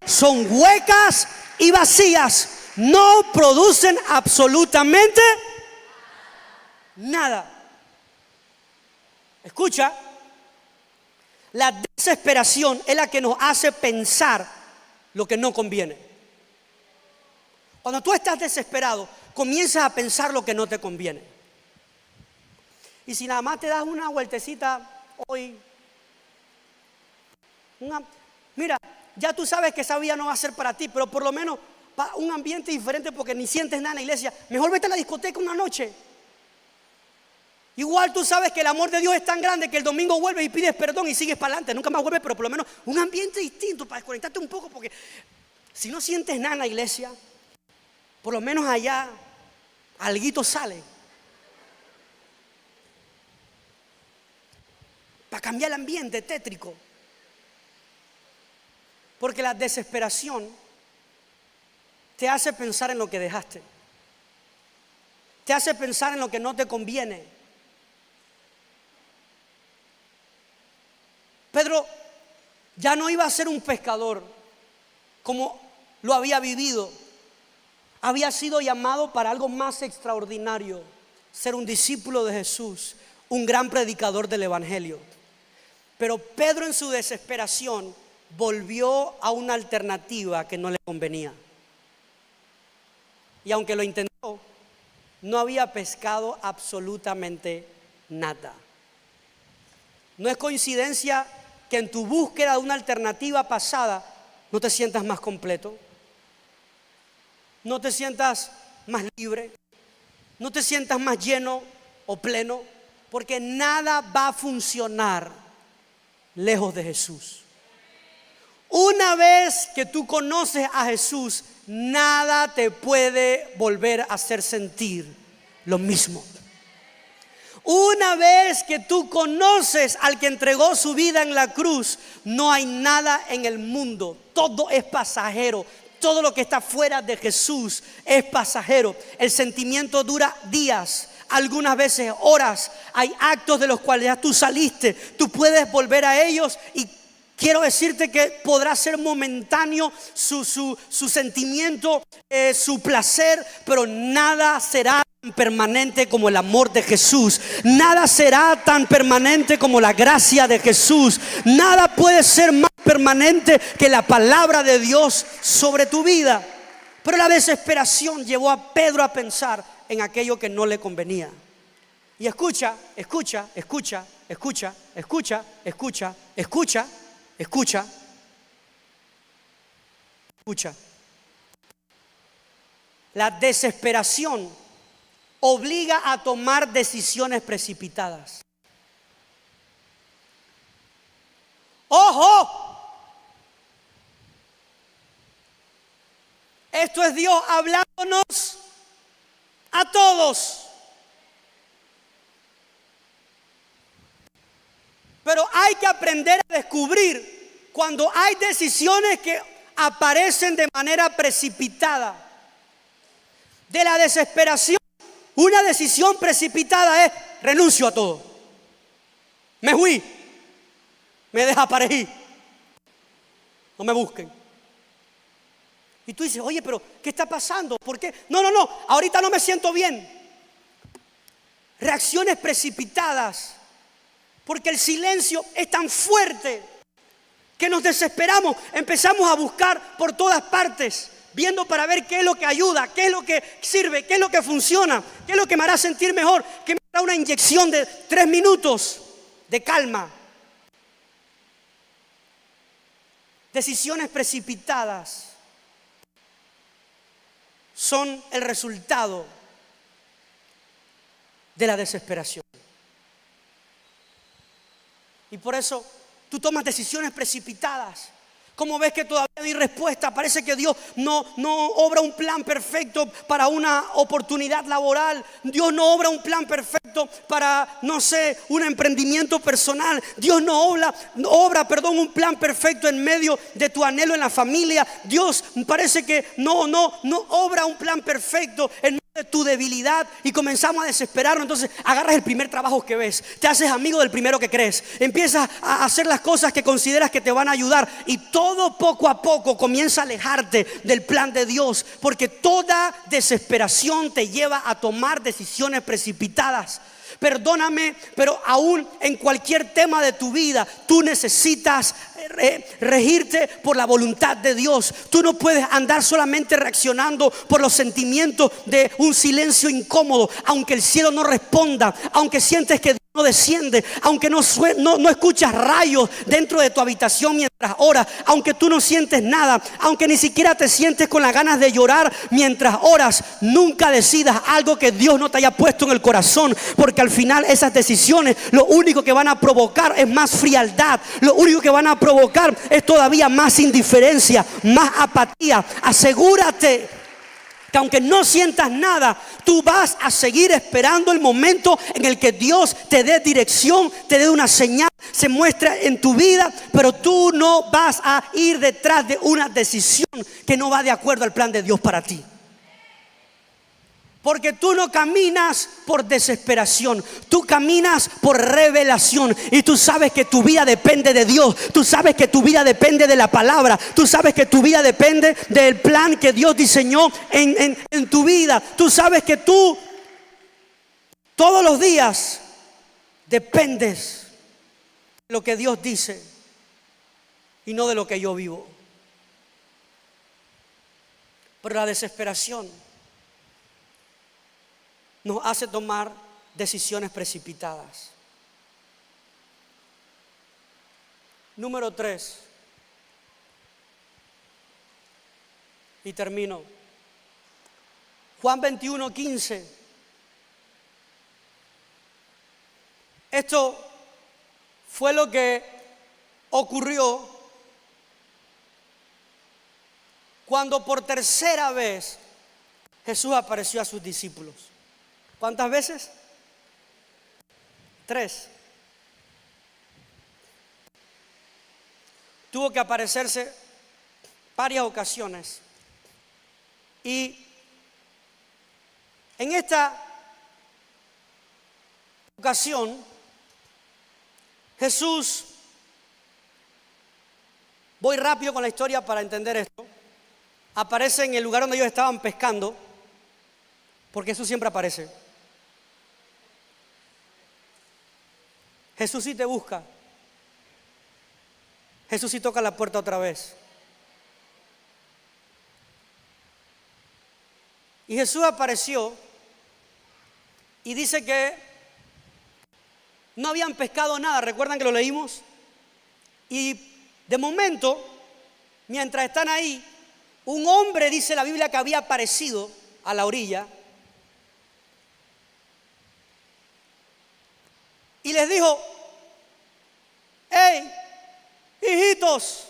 son huecas y vacías. No producen absolutamente nada. Escucha, la desesperación es la que nos hace pensar lo que no conviene. Cuando tú estás desesperado, comienzas a pensar lo que no te conviene. Y si nada más te das una vueltecita hoy, mira, ya tú sabes que esa vida no va a ser para ti, pero por lo menos para un ambiente diferente, porque ni sientes nada en la iglesia. Mejor vete a la discoteca una noche. Igual tú sabes que el amor de Dios es tan grande que el domingo vuelves y pides perdón y sigues para adelante. Nunca más vuelves, pero por lo menos un ambiente distinto para desconectarte un poco. Porque si no sientes nada en la iglesia, por lo menos allá alguito sale. Para cambiar el ambiente tétrico. Porque la desesperación te hace pensar en lo que dejaste. Te hace pensar en lo que no te conviene. Pedro ya no iba a ser un pescador como lo había vivido. Había sido llamado para algo más extraordinario: ser un discípulo de Jesús, un gran predicador del evangelio. Pero Pedro, en su desesperación, volvió a una alternativa que no le convenía. Y aunque lo intentó, no había pescado absolutamente nada. No es coincidencia que en tu búsqueda de una alternativa pasada no te sientas más completo, no te sientas más libre, no te sientas más lleno o pleno, porque nada va a funcionar lejos de Jesús. Una vez que tú conoces a Jesús, nada te puede volver a hacer sentir lo mismo. Una vez que tú conoces al que entregó su vida en la cruz, no hay nada en el mundo, todo es pasajero. Todo lo que está fuera de Jesús es pasajero. El sentimiento dura días, algunas veces horas. Hay actos de los cuales ya tú saliste, tú puedes volver a ellos y quiero decirte que podrá ser momentáneo su sentimiento, su placer, pero nada será tan permanente como el amor de Jesús. Nada será tan permanente como la gracia de Jesús. Nada puede ser más permanente que la palabra de Dios sobre tu vida. Pero la desesperación llevó a Pedro a pensar en aquello que no le convenía. Y escucha. La desesperación obliga a tomar decisiones precipitadas. ¡Ojo! Esto es Dios hablándonos a todos. Pero hay que aprender a descubrir cuando hay decisiones que aparecen de manera precipitada. De la desesperación, una decisión precipitada es: renuncio a todo. Me fui, me desaparecí, no me busquen. Y tú dices: oye, pero ¿qué está pasando? ¿Por qué? No, ahorita no me siento bien. Reacciones precipitadas, porque el silencio es tan fuerte que nos desesperamos. Empezamos a buscar por todas partes, viendo para ver qué es lo que ayuda, qué es lo que sirve, qué es lo que funciona, qué es lo que me hará sentir mejor, qué me hará una inyección de 3 minutos de calma. Decisiones precipitadas son el resultado de la desesperación. Y por eso tú tomas decisiones precipitadas. Como ves que todavía no hay respuesta, parece que Dios no obra un plan perfecto para una oportunidad laboral. Dios no obra un plan perfecto para, un emprendimiento personal. Dios no obra un plan perfecto en medio de tu anhelo en la familia. Dios parece que no obra un plan perfecto en medio de tu debilidad, y comenzamos a desesperarnos. Entonces agarras el primer trabajo que ves, te haces amigo del primero que crees, empiezas a hacer las cosas que consideras que te van a ayudar, y todo poco a poco comienza a alejarte del plan de Dios, porque toda desesperación te lleva a tomar decisiones precipitadas. Perdóname, pero aún en cualquier tema de tu vida, tú necesitas regirte por la voluntad de Dios. Tú no puedes andar solamente reaccionando por los sentimientos de un silencio incómodo, aunque el cielo no responda, aunque sientes que Dios no desciende, aunque no escuchas rayos dentro de tu habitación mientras oras, aunque tú no sientes nada, aunque ni siquiera te sientes con las ganas de llorar mientras oras, nunca decidas algo que Dios no te haya puesto en el corazón, porque al final esas decisiones lo único que van a provocar es más frialdad, lo único que van a provocar es todavía más indiferencia, más apatía. Asegúrate que aunque no sientas nada, tú vas a seguir esperando el momento en el que Dios te dé dirección, te dé una señal, se muestre en tu vida, pero tú no vas a ir detrás de una decisión que no va de acuerdo al plan de Dios para ti. Porque tú no caminas por desesperación, tú caminas por revelación. Y tú sabes que tu vida depende de Dios, tú sabes que tu vida depende de la palabra, tú sabes que tu vida depende del plan que Dios diseñó en tu vida. Tú sabes que tú todos los días dependes de lo que Dios dice y no de lo que yo vivo. Pero la desesperación nos hace tomar decisiones precipitadas. Número 3. Y termino. Juan 21:15. Esto fue lo que ocurrió cuando por tercera vez Jesús apareció a sus discípulos. ¿Cuántas veces? 3. Tuvo que aparecerse varias ocasiones. Y en esta ocasión, Jesús, voy rápido con la historia para entender esto, aparece en el lugar donde ellos estaban pescando, porque Jesús siempre aparece. Jesús sí te busca. Jesús sí toca la puerta otra vez. Y Jesús apareció y dice que no habían pescado nada. ¿Recuerdan que lo leímos? Y de momento, mientras están ahí, un hombre, dice la Biblia, que había aparecido a la orilla y les dijo: hey, hijitos,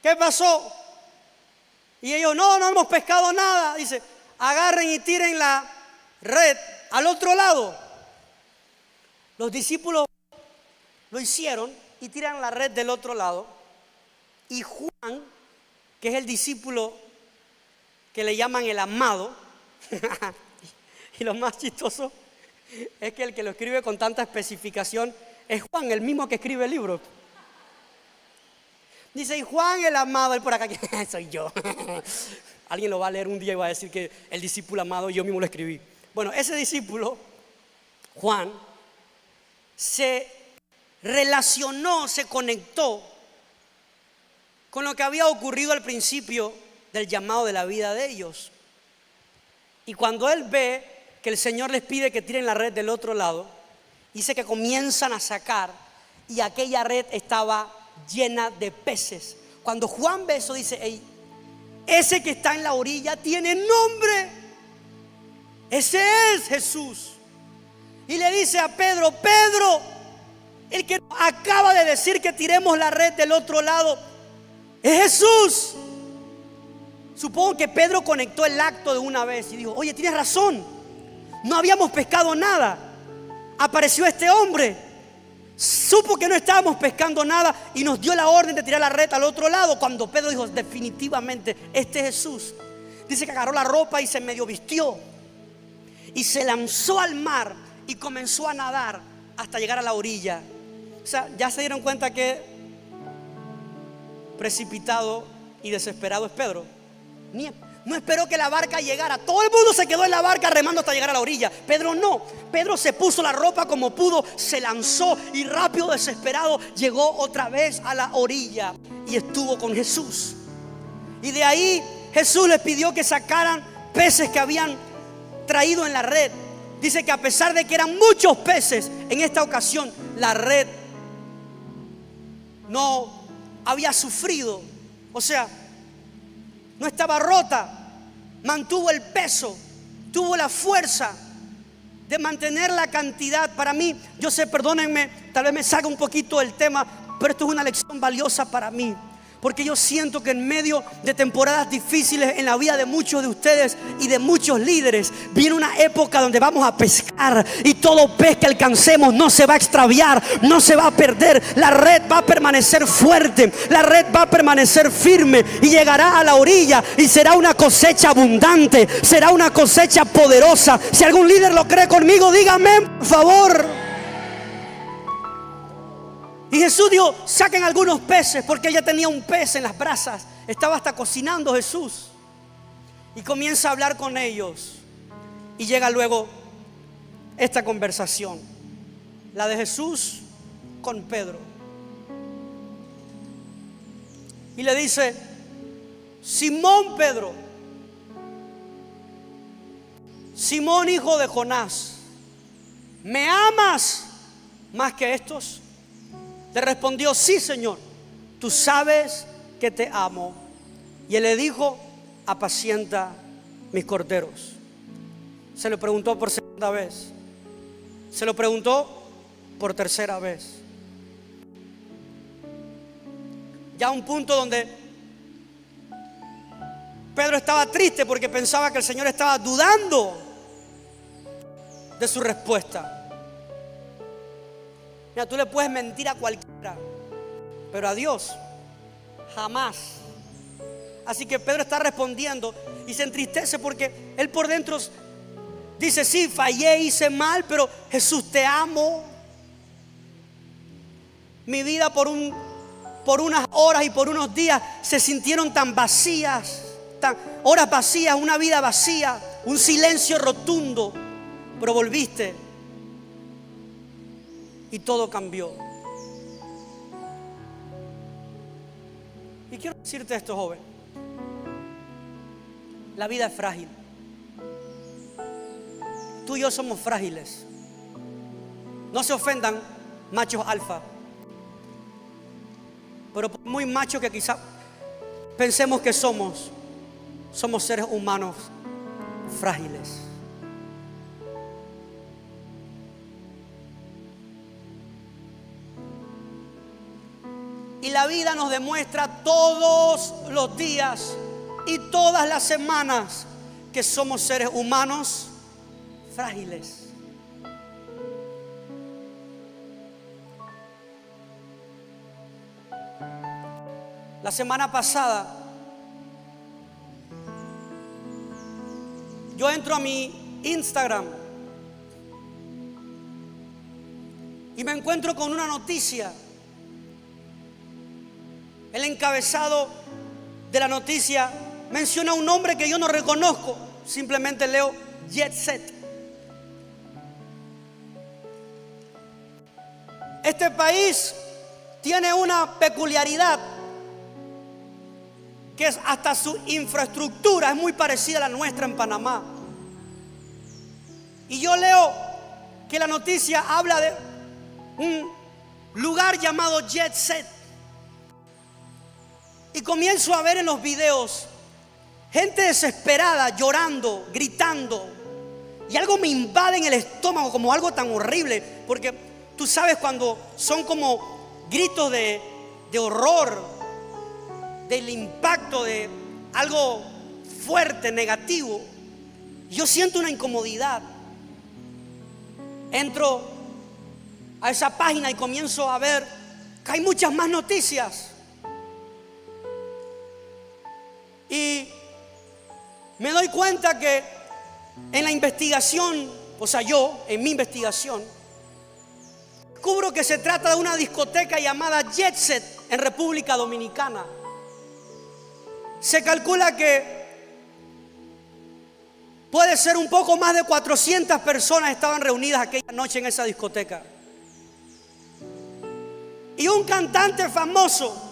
¿qué pasó? Y ellos: no hemos pescado nada. Dice: agarren y tiren la red al otro lado. Los discípulos lo hicieron y tiran la red del otro lado. Y Juan, que es el discípulo que le llaman el amado, y lo más chistoso es que el que lo escribe con tanta especificación es Juan, el mismo que escribe el libro. Dice: y Juan el amado, él por acá, soy yo. Alguien lo va a leer un día y va a decir que el discípulo amado yo mismo lo escribí. Bueno, ese discípulo, Juan, se relacionó, se conectó con lo que había ocurrido al principio del llamado de la vida de ellos. Y cuando él ve que el Señor les pide que tiren la red del otro lado, dice que comienzan a sacar y aquella red estaba llena de peces. Cuando Juan ve eso, dice: hey, ese que está en la orilla tiene nombre, ese es Jesús. Y le dice a Pedro: Pedro, el que acaba de decir que tiremos la red del otro lado es Jesús. Supongo que Pedro conectó el acto de una vez y dijo: oye, tienes razón, no habíamos pescado nada, apareció este hombre, supo que no estábamos pescando nada y nos dio la orden de tirar la red al otro lado. Cuando Pedro dijo: definitivamente este es Jesús, dice que agarró la ropa y se medio vistió y se lanzó al mar y comenzó a nadar hasta llegar a la orilla. O sea, ya se dieron cuenta que precipitado y desesperado es Pedro. No esperó que la barca llegara. Todo el mundo se quedó en la barca remando hasta llegar a la orilla. Pedro no. Pedro se puso la ropa como pudo, se lanzó y rápido, desesperado, llegó otra vez a la orilla y estuvo con Jesús. Y de ahí Jesús les pidió que sacaran peces que habían traído en la red. dice que a pesar de que eran muchos peces, en esta ocasión la red no había sufrido. O sea, no estaba rota, mantuvo el peso, tuvo la fuerza de mantener la cantidad. Para mí, yo sé, perdónenme, tal vez me salga un poquito del tema, pero esto es una lección valiosa para mí. Porque yo siento que en medio de temporadas difíciles en la vida de muchos de ustedes y de muchos líderes, viene una época donde vamos a pescar y todo pez que alcancemos no se va a extraviar, no se va a perder. La red va a permanecer fuerte, la red va a permanecer firme y llegará a la orilla y será una cosecha abundante, será una cosecha poderosa. Si algún líder lo cree conmigo, dígame, por favor. Y Jesús dijo, saquen algunos peces, porque ella tenía un pez en las brasas. Estaba hasta cocinando Jesús. Y comienza a hablar con ellos. Y llega luego esta conversación, la de Jesús con Pedro. Y le dice, Simón Pedro, Simón hijo de Jonás, ¿me amas más que estos? Le respondió, sí, Señor, tú sabes que te amo. Y él le dijo, apacienta mis corderos. Se lo preguntó por segunda vez. Se lo preguntó por tercera vez. Ya a un punto donde Pedro estaba triste porque pensaba que el Señor estaba dudando de su respuesta. Mira, tú le puedes mentir a cualquiera, pero a Dios jamás. Así que Pedro está respondiendo y se entristece porque él por dentro dice, sí, fallé, hice mal, pero Jesús, te amo. Mi vida por unas horas y por unos días se sintieron tan vacías, horas vacías, una vida vacía, un silencio rotundo, pero volviste. Y todo cambió. Y quiero decirte esto, joven. La vida es frágil. Tú y yo somos frágiles. No se ofendan, machos alfa. Pero por muy machos que quizá pensemos que somos seres humanos frágiles. Y la vida nos demuestra todos los días y todas las semanas que somos seres humanos frágiles. La semana pasada yo entro a mi Instagram y me encuentro con una noticia. El encabezado de la noticia menciona un nombre que yo no reconozco. Simplemente leo Jet Set. Este país tiene una peculiaridad, que es hasta su infraestructura es muy parecida a la nuestra en Panamá. Y yo leo que la noticia habla de un lugar llamado Jet Set. Y comienzo a ver en los videos gente desesperada, llorando, gritando. Y algo me invade en el estómago como algo tan horrible. Porque tú sabes cuando son como gritos de horror, del impacto de algo fuerte, negativo. Yo siento una incomodidad. Entro a esa página y comienzo a ver que hay muchas más noticias. Y me doy cuenta que en la investigación, o sea, yo en mi investigación, descubro que se trata de una discoteca llamada Jet Set en República Dominicana. Se calcula que puede ser un poco más de 400 personas estaban reunidas aquella noche en esa discoteca. Y un cantante famoso,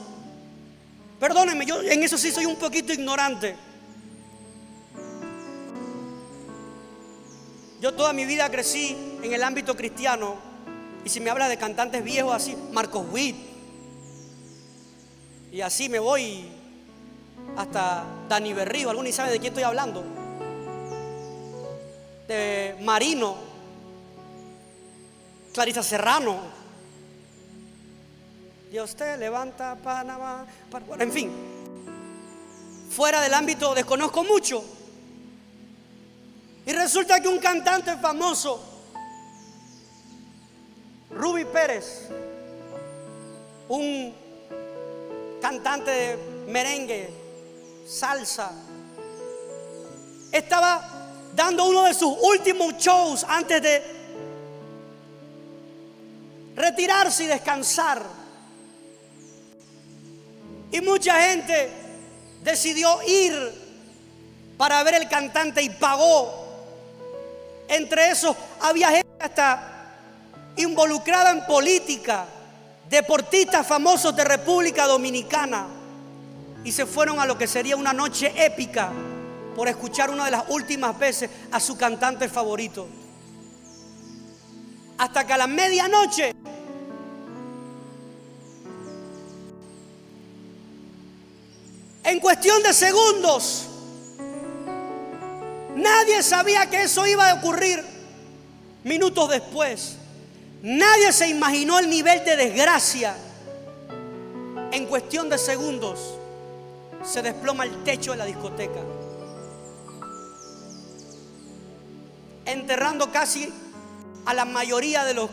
perdónenme, yo en eso sí soy un poquito ignorante. Yo toda mi vida crecí en el ámbito cristiano. Y si me hablas de cantantes viejos así, Marcos Witt, y así me voy hasta Dani Berrío, alguno ni sabe de quién estoy hablando, de Marino, Clarisa Serrano, Dios te levanta Panamá, bueno, en fin, fuera del ámbito desconozco mucho. Y resulta que un cantante famoso, Ruby Pérez, un cantante de merengue, salsa, estaba dando uno de sus últimos shows antes de retirarse y descansar. Y mucha gente decidió ir para ver el cantante y pagó. Entre esos había gente hasta involucrada en política, deportistas famosos de República Dominicana, y se fueron a lo que sería una noche épica por escuchar una de las últimas veces a su cantante favorito. Hasta que a la medianoche en cuestión de segundos, nadie sabía que eso iba a ocurrir minutos después. Nadie se imaginó el nivel de desgracia. En cuestión de segundos se desploma el techo de la discoteca, enterrando casi a la mayoría de los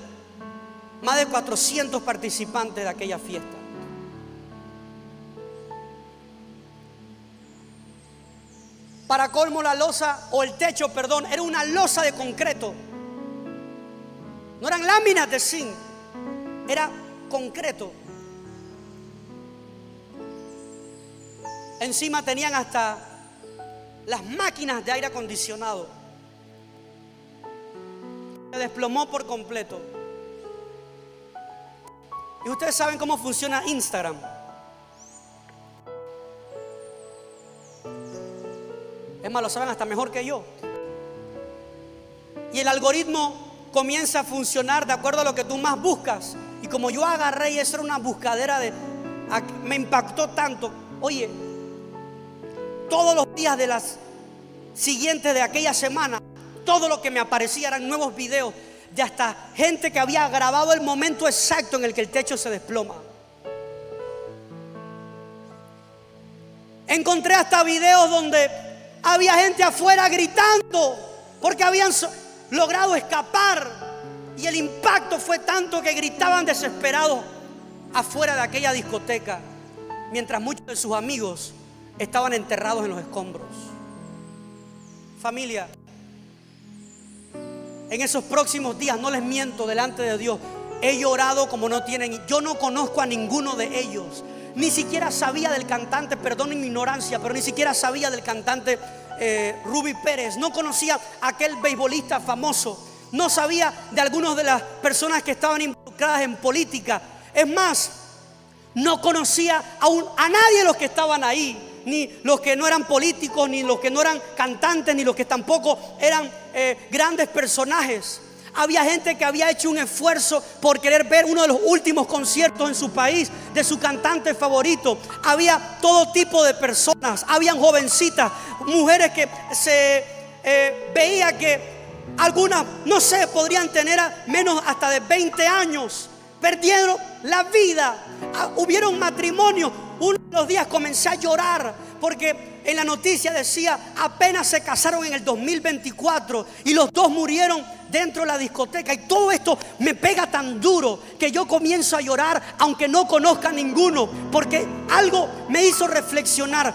más de 400 participantes de aquella fiesta. Para colmo, la losa, o el techo, perdón, era una losa de concreto. No eran láminas de zinc, era concreto. Encima tenían hasta las máquinas de aire acondicionado. Se desplomó por completo. Y ustedes saben cómo funciona Instagram. Es más, lo saben hasta mejor que yo. Y el algoritmo comienza a funcionar de acuerdo a lo que tú más buscas. Y como yo agarré, y eso era una buscadera me impactó tanto. Oye, todos los días de las siguientes de aquella semana, todo lo que me aparecía eran nuevos videos de hasta gente que había grabado el momento exacto en el que el techo se desploma. Encontré hasta videos donde había gente afuera gritando porque habían logrado escapar, y el impacto fue tanto que gritaban desesperados afuera de aquella discoteca, mientras muchos de sus amigos estaban enterrados en los escombros. Familia, en esos próximos días, no les miento delante de Dios, he llorado como no tienen. Yo no conozco a ninguno de ellos. Ni siquiera sabía del cantante, perdonen mi ignorancia, pero ni siquiera sabía del cantante Ruby Pérez. No conocía a aquel beisbolista famoso. No sabía de algunas de las personas que estaban involucradas en política. Es más, no conocía a nadie de los que estaban ahí. Ni los que no eran políticos, ni los que no eran cantantes, ni los que tampoco eran grandes personajes. Había gente que había hecho un esfuerzo por querer ver uno de los últimos conciertos en su país de su cantante favorito. Había todo tipo de personas. Habían jovencitas, mujeres que se veía que algunas, no sé, podrían tener menos hasta de 20 años. Perdieron la vida. Hubieron matrimonios. Uno de los días comencé a llorar porque en la noticia decía apenas se casaron en el 2024 y los dos murieron dentro de la discoteca. Y todo esto me pega tan duro que yo comienzo a llorar aunque no conozca a ninguno, porque algo me hizo reflexionar.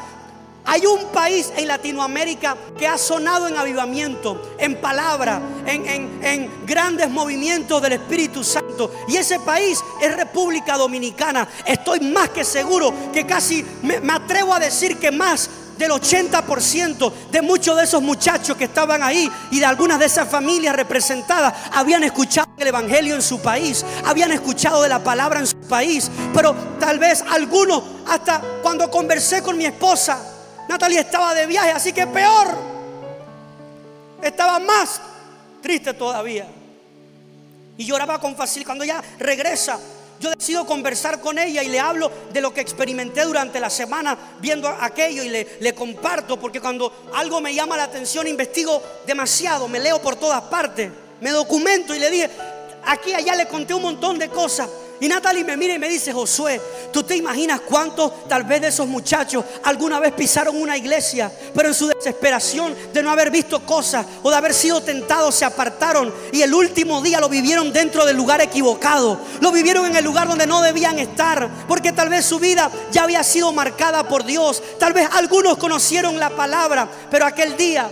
Hay un país en Latinoamérica que ha sonado en avivamiento, en palabra, en grandes movimientos del Espíritu Santo. Y ese país es República Dominicana. Estoy más que seguro que casi me atrevo a decir que más del 80% de muchos de esos muchachos que estaban ahí y de algunas de esas familias representadas habían escuchado el evangelio en su país, habían escuchado de la palabra en su país. Pero tal vez algunos, hasta cuando conversé con mi esposa, Natalie estaba de viaje, así que peor, estaba más triste todavía. Y lloraba con facilidad. Cuando ella regresa, yo decido conversar con ella y le hablo de lo que experimenté durante la semana viendo aquello y le comparto, porque cuando algo me llama la atención investigo demasiado, me leo por todas partes, me documento y le dije, aquí allá le conté un montón de cosas. Y Natalie me mira y me dice, Josué, ¿tú te imaginas cuántos tal vez de esos muchachos alguna vez pisaron una iglesia, pero en su desesperación de no haber visto cosas o de haber sido tentados se apartaron y el último día lo vivieron dentro del lugar equivocado? Lo vivieron en el lugar donde no debían estar, porque tal vez su vida ya había sido marcada por Dios. Tal vez algunos conocieron la palabra, pero aquel día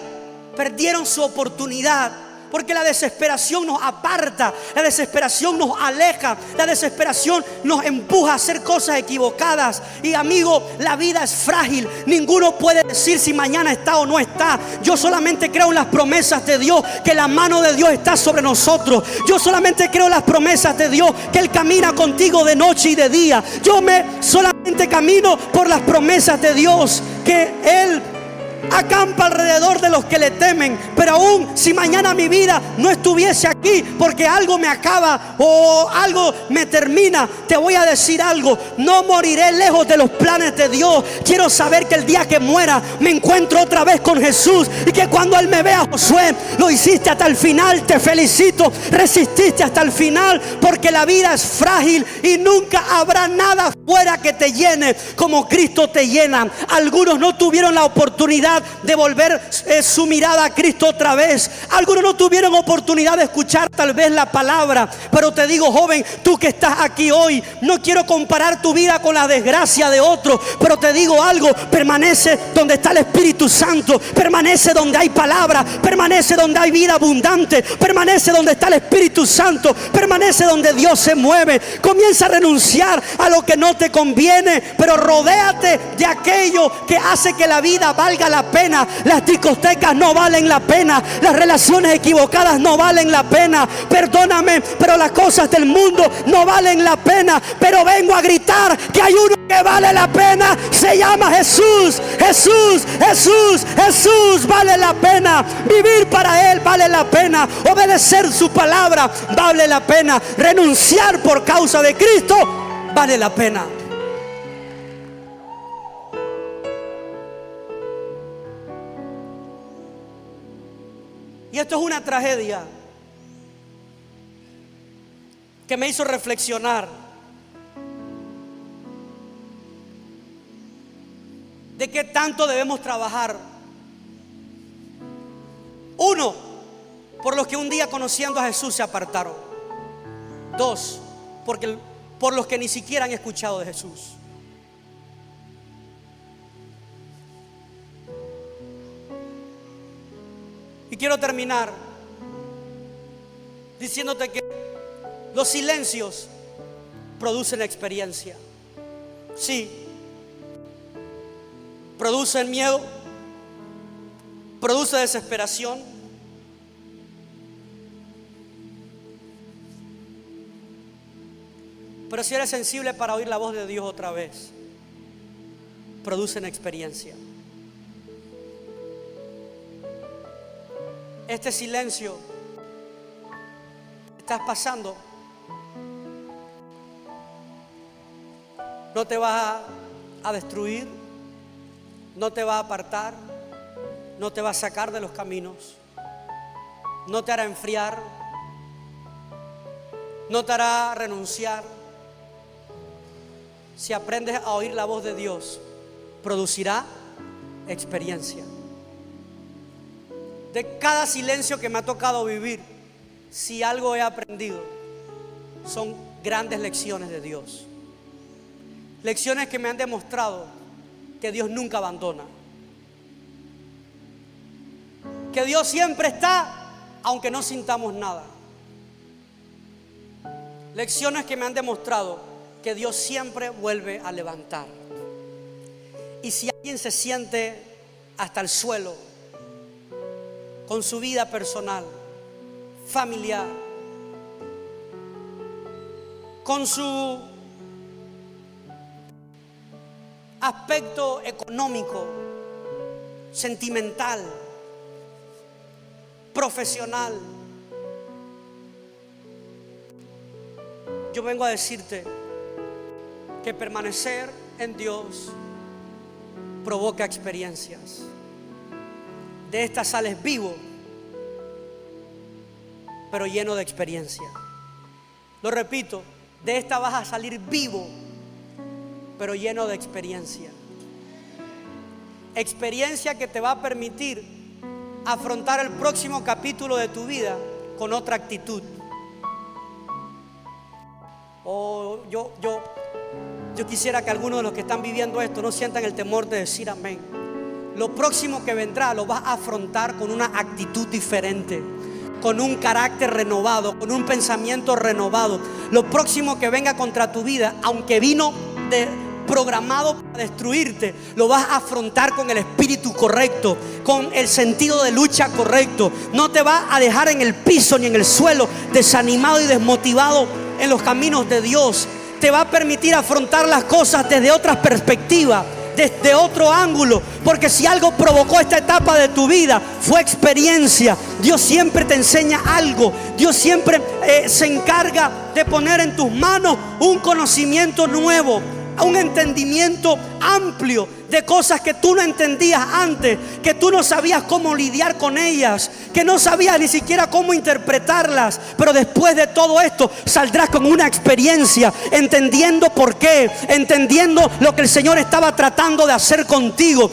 perdieron su oportunidad. Porque la desesperación nos aparta, la desesperación nos aleja, la desesperación nos empuja a hacer cosas equivocadas. Y amigo, la vida es frágil. Ninguno puede decir si mañana está o no está. Yo solamente creo en las promesas de Dios, que la mano de Dios está sobre nosotros. Yo solamente creo en las promesas de Dios, que Él camina contigo de noche y de día. Solamente camino por las promesas de Dios, que Él acampa alrededor de los que le temen. Pero aún si mañana mi vida no estuviese aquí porque algo me acaba o algo me termina, te voy a decir algo: no moriré lejos de los planes de Dios. Quiero saber que el día que muera me encuentro otra vez con Jesús, y que cuando Él me vea, Josué, lo hiciste hasta el final, te felicito, resististe hasta el final, porque la vida es frágil y nunca habrá nada fuera que te llene como Cristo te llena. Algunos no tuvieron la oportunidad de volver su mirada a Cristo otra vez. Algunos no tuvieron oportunidad de escuchar tal vez la palabra. Pero te digo, joven, tú que estás aquí hoy, no quiero comparar tu vida con la desgracia de otros, pero te digo algo: permanece donde está el Espíritu Santo, permanece donde hay palabra, permanece donde hay vida abundante, permanece donde está el Espíritu Santo, permanece donde Dios se mueve. Comienza a renunciar a lo que no te conviene, pero rodéate de aquello que hace que la vida valga la pena. Las discotecas no valen la pena, las relaciones equivocadas no valen la pena, perdóname, pero las cosas del mundo no valen la pena. Pero vengo a gritar que hay uno que vale la pena, se llama Jesús. Jesús, Jesús, Jesús vale la pena. Vivir para Él vale la pena, obedecer su palabra vale la pena, renunciar por causa de Cristo vale la pena. Y esto es una tragedia que me hizo reflexionar de qué tanto debemos trabajar. Uno, por los que un día conociendo a Jesús se apartaron. Dos, por los que ni siquiera han escuchado de Jesús. Y quiero terminar diciéndote que los silencios producen experiencia. Sí, producen miedo, produce desesperación, pero si eres sensible para oír la voz de Dios otra vez, producen experiencia. Este silencio que estás pasando no te va a destruir, no te va a apartar, no te va a sacar de los caminos, no te hará enfriar, no te hará renunciar. Si aprendes a oír la voz de Dios, producirá experiencia. De cada silencio que me ha tocado vivir, si algo he aprendido, son grandes lecciones de Dios. Lecciones que me han demostrado que Dios nunca abandona, que Dios siempre está, aunque no sintamos nada. Lecciones que me han demostrado que Dios siempre vuelve a levantar. Y si alguien se siente hasta el suelo con su vida personal, familiar, con su aspecto económico, sentimental, profesional, yo vengo a decirte que permanecer en Dios provoca experiencias. De esta sales vivo, pero lleno de experiencia. Lo repito, de esta vas a salir vivo, pero lleno de experiencia. Experiencia que te va a permitir afrontar el próximo capítulo de tu vida con otra actitud. Yo quisiera que algunos de los que están viviendo esto no sientan el temor de decir amén. Lo próximo que vendrá lo vas a afrontar con una actitud diferente, con un carácter renovado, con un pensamiento renovado. Lo próximo que venga contra tu vida, aunque vino programado para destruirte, lo vas a afrontar con el espíritu correcto, con el sentido de lucha correcto. No te va a dejar en el piso ni en el suelo, desanimado y desmotivado en los caminos de Dios. Te va a permitir afrontar las cosas desde otra perspectiva, desde otro ángulo, porque si algo provocó esta etapa de tu vida fue experiencia. Dios siempre te enseña algo. Dios siempre se encarga de poner en tus manos un conocimiento nuevo, un entendimiento amplio de cosas que tú no entendías antes, que tú no sabías cómo lidiar con ellas, que no sabías ni siquiera cómo interpretarlas. Pero después de todo esto saldrás con una experiencia, entendiendo por qué, entendiendo lo que el Señor estaba tratando de hacer contigo.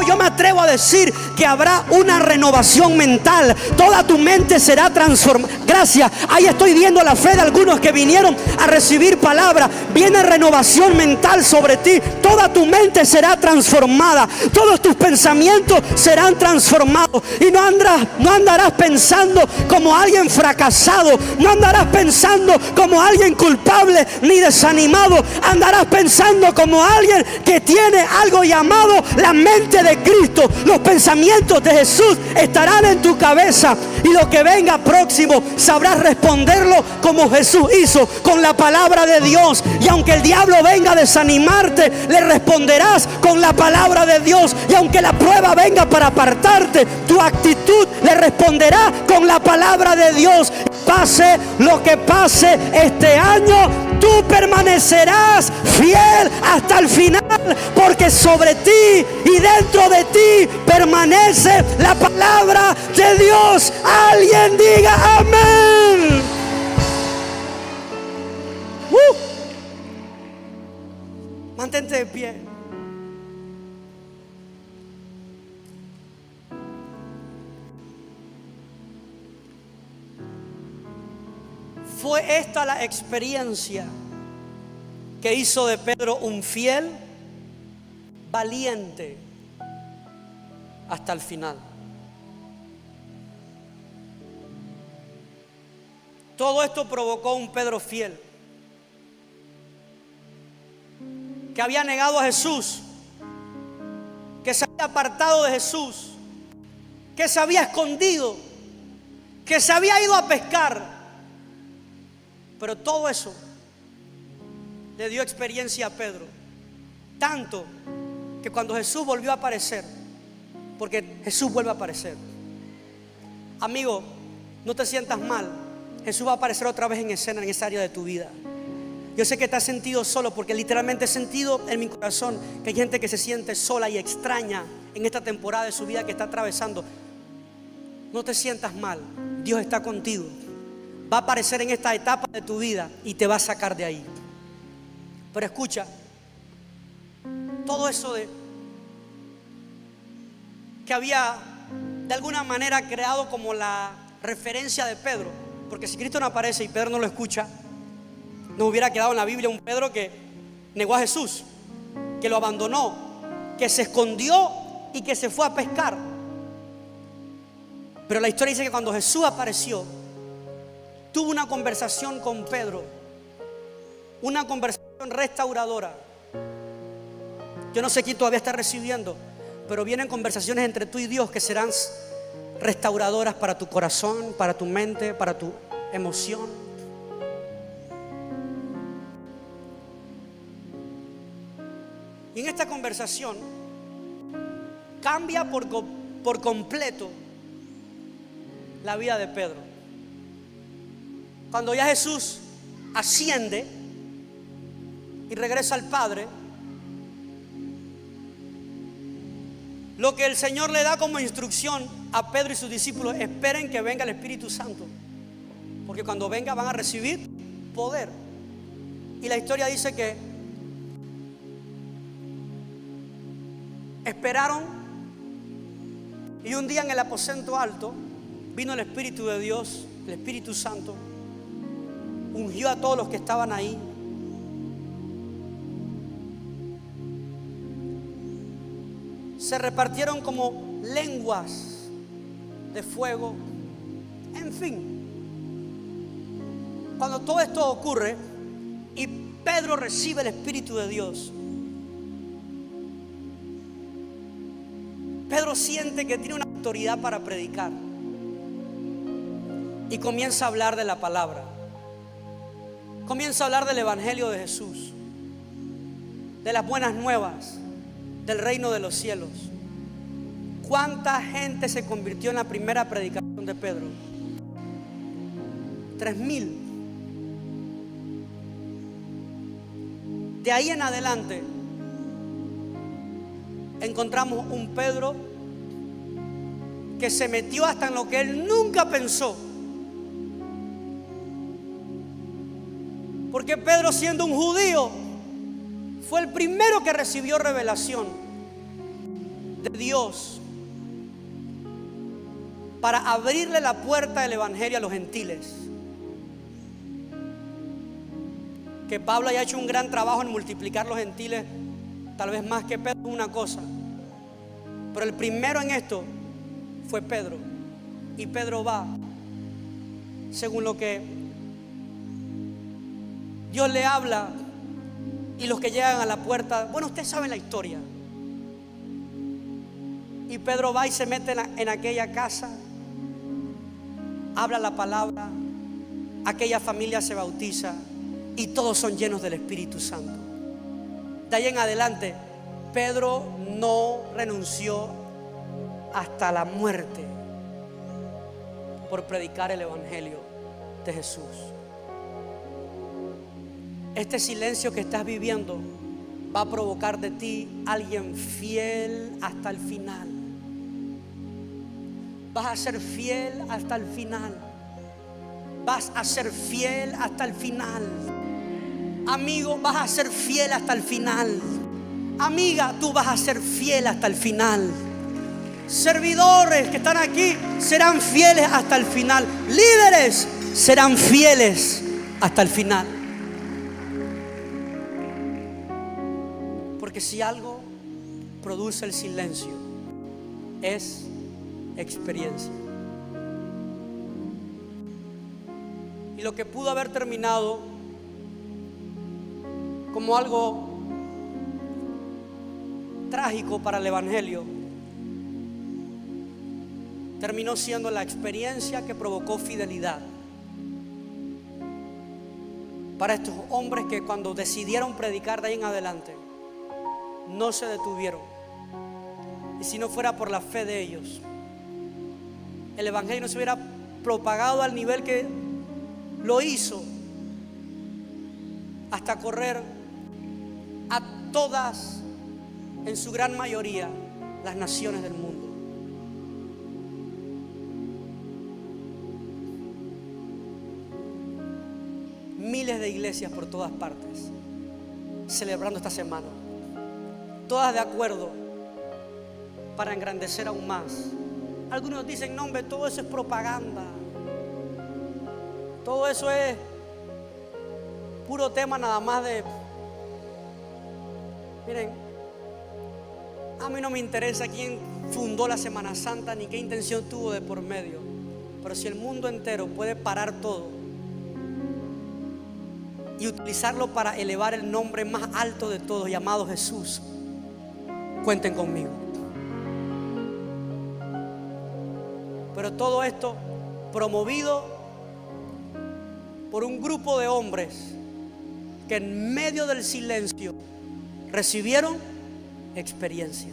Yo me atrevo a decir que habrá una renovación mental. Toda tu mente será transformada. Gracias, ahí estoy viendo la fe de algunos que vinieron a recibir palabra. Viene renovación mental sobre ti. Toda tu mente será transformada, todos tus pensamientos serán transformados, y no andarás pensando como alguien fracasado, no andarás pensando como alguien culpable ni desanimado, andarás pensando como alguien que tiene algo llamado la mente de Cristo. Los pensamientos de Jesús estarán en tu cabeza, y lo que venga próximo sabrás responderlo como Jesús hizo, con la palabra de Dios. Y aunque el diablo venga a desanimarte, le responderás con la palabra de Dios. Y aunque la prueba venga para apartarte, tu actitud le responderá con la palabra de Dios. Pase lo que pase este año, tú permanecerás fiel hasta el final, porque sobre ti y dentro de ti permanece la palabra de Dios. Alguien diga amén. Mantente de pie. Fue esta la experiencia que hizo de Pedro un fiel valiente hasta el final. Todo esto provocó un Pedro fiel, que había negado a Jesús, que se había apartado de Jesús, que se había escondido, que se había ido a pescar. Pero todo eso le dio experiencia a Pedro, tanto que cuando Jesús volvió a aparecer, porque Jesús vuelve a aparecer, amigo, no te sientas mal, Jesús va a aparecer otra vez en escena en esa área de tu vida. Yo sé que te has sentido solo, porque literalmente he sentido en mi corazón que hay gente que se siente sola y extraña en esta temporada de su vida que está atravesando. No te sientas mal, Dios está contigo. Va a aparecer en esta etapa de tu vida y te va a sacar de ahí. Pero escucha, todo eso que había de alguna manera creado como la referencia de Pedro, porque si Cristo no aparece y Pedro no lo escucha, no hubiera quedado en la Biblia un Pedro que negó a Jesús, que lo abandonó, que se escondió y que se fue a pescar. Pero la historia dice que cuando Jesús apareció, tuvo una conversación con Pedro, una conversación restauradora. Yo no sé quién todavía está recibiendo, pero vienen conversaciones entre tú y Dios que serán restauradoras para tu corazón, para tu mente, para tu emoción. Y en esta conversación cambia por completo la vida de Pedro. Cuando ya Jesús asciende y regresa al Padre, lo que el Señor le da como instrucción a Pedro y sus discípulos: esperen que venga el Espíritu Santo, porque cuando venga van a recibir poder. Y la historia dice que esperaron, y un día en el aposento alto vino el Espíritu de Dios, el Espíritu Santo, ungió a todos los que estaban ahí. Se repartieron como lenguas de fuego. En fin, cuando todo esto ocurre y Pedro recibe el Espíritu de Dios, Pedro siente que tiene una autoridad para predicar y comienza a hablar de la palabra. Comienza a hablar del Evangelio de Jesús, de las buenas nuevas del reino de los cielos. ¿Cuánta gente se convirtió en la primera predicación de Pedro? 3,000. De ahí en adelante encontramos un Pedro que se metió hasta en lo que él nunca pensó. Porque Pedro, siendo un judío, fue el primero que recibió revelación de Dios para abrirle la puerta del Evangelio a los gentiles. Que Pablo haya hecho un gran trabajo en multiplicar los gentiles, tal vez más que Pedro, una cosa, pero el primero en esto fue Pedro. Y Pedro va según lo que Dios le habla. Y los que llegan a la puerta, bueno, ustedes saben la historia. Y Pedro va y se mete en aquella casa, habla la palabra, aquella familia se bautiza y todos son llenos del Espíritu Santo. De ahí en adelante, Pedro no renunció hasta la muerte por predicar el Evangelio de Jesús. Este silencio que estás viviendo va a provocar de ti alguien fiel hasta el final. Vas a ser fiel hasta el final. Vas a ser fiel hasta el final. Amigo, vas a ser fiel hasta el final. Amiga, tú vas a ser fiel hasta el final. Servidores que están aquí serán fieles hasta el final. Líderes serán fieles hasta el final. Porque si algo produce el silencio, es experiencia. Y lo que pudo haber terminado como algo trágico para el Evangelio, terminó siendo la experiencia que provocó fidelidad para estos hombres que cuando decidieron predicar de ahí en adelante no se detuvieron. Y si no fuera por la fe de ellos, el Evangelio no se hubiera propagado al nivel que lo hizo, hasta correr a todas, en su gran mayoría, las naciones del mundo. Miles de iglesias por todas partes celebrando esta semana, todas de acuerdo para engrandecer aún más. Algunos dicen: no, hombre, todo eso es propaganda, todo eso es puro tema nada más de... Miren, a mí no me interesa quién fundó la Semana Santa ni qué intención tuvo de por medio, pero si el mundo entero puede parar todo y utilizarlo para elevar el nombre más alto de todos, llamado Jesús, cuenten conmigo. Pero todo esto promovido por un grupo de hombres que en medio del silencio recibieron experiencia.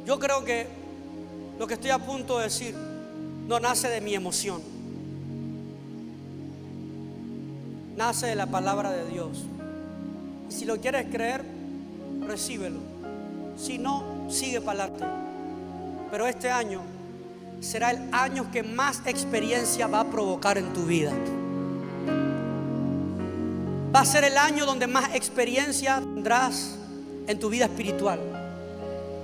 Yo creo que Lo que estoy a punto de decir no nace de mi emoción, nace de la palabra de Dios. Y si lo quieres creer, recíbelo. Si no, sigue para adelante. Pero este año será el año que más experiencia va a provocar en tu vida. Va a ser el año donde más experiencia tendrás en tu vida espiritual.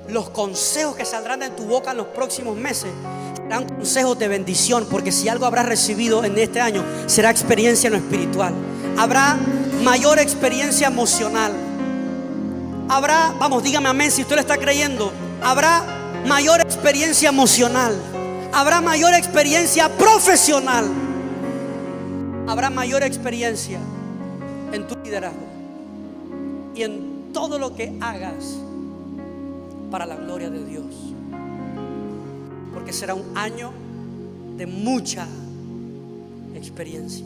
Los consejos que saldrán de tu boca en los próximos meses serán consejos de bendición, porque si algo habrás recibido en este año, será experiencia en lo espiritual. Habrá mayor experiencia emocional. Habrá, vamos, dígame amén si usted lo está creyendo. Habrá mayor experiencia emocional. Habrá mayor experiencia profesional. Habrá mayor experiencia en tu liderazgo y en todo lo que hagas para la gloria de Dios. Porque será un año de mucha experiencia.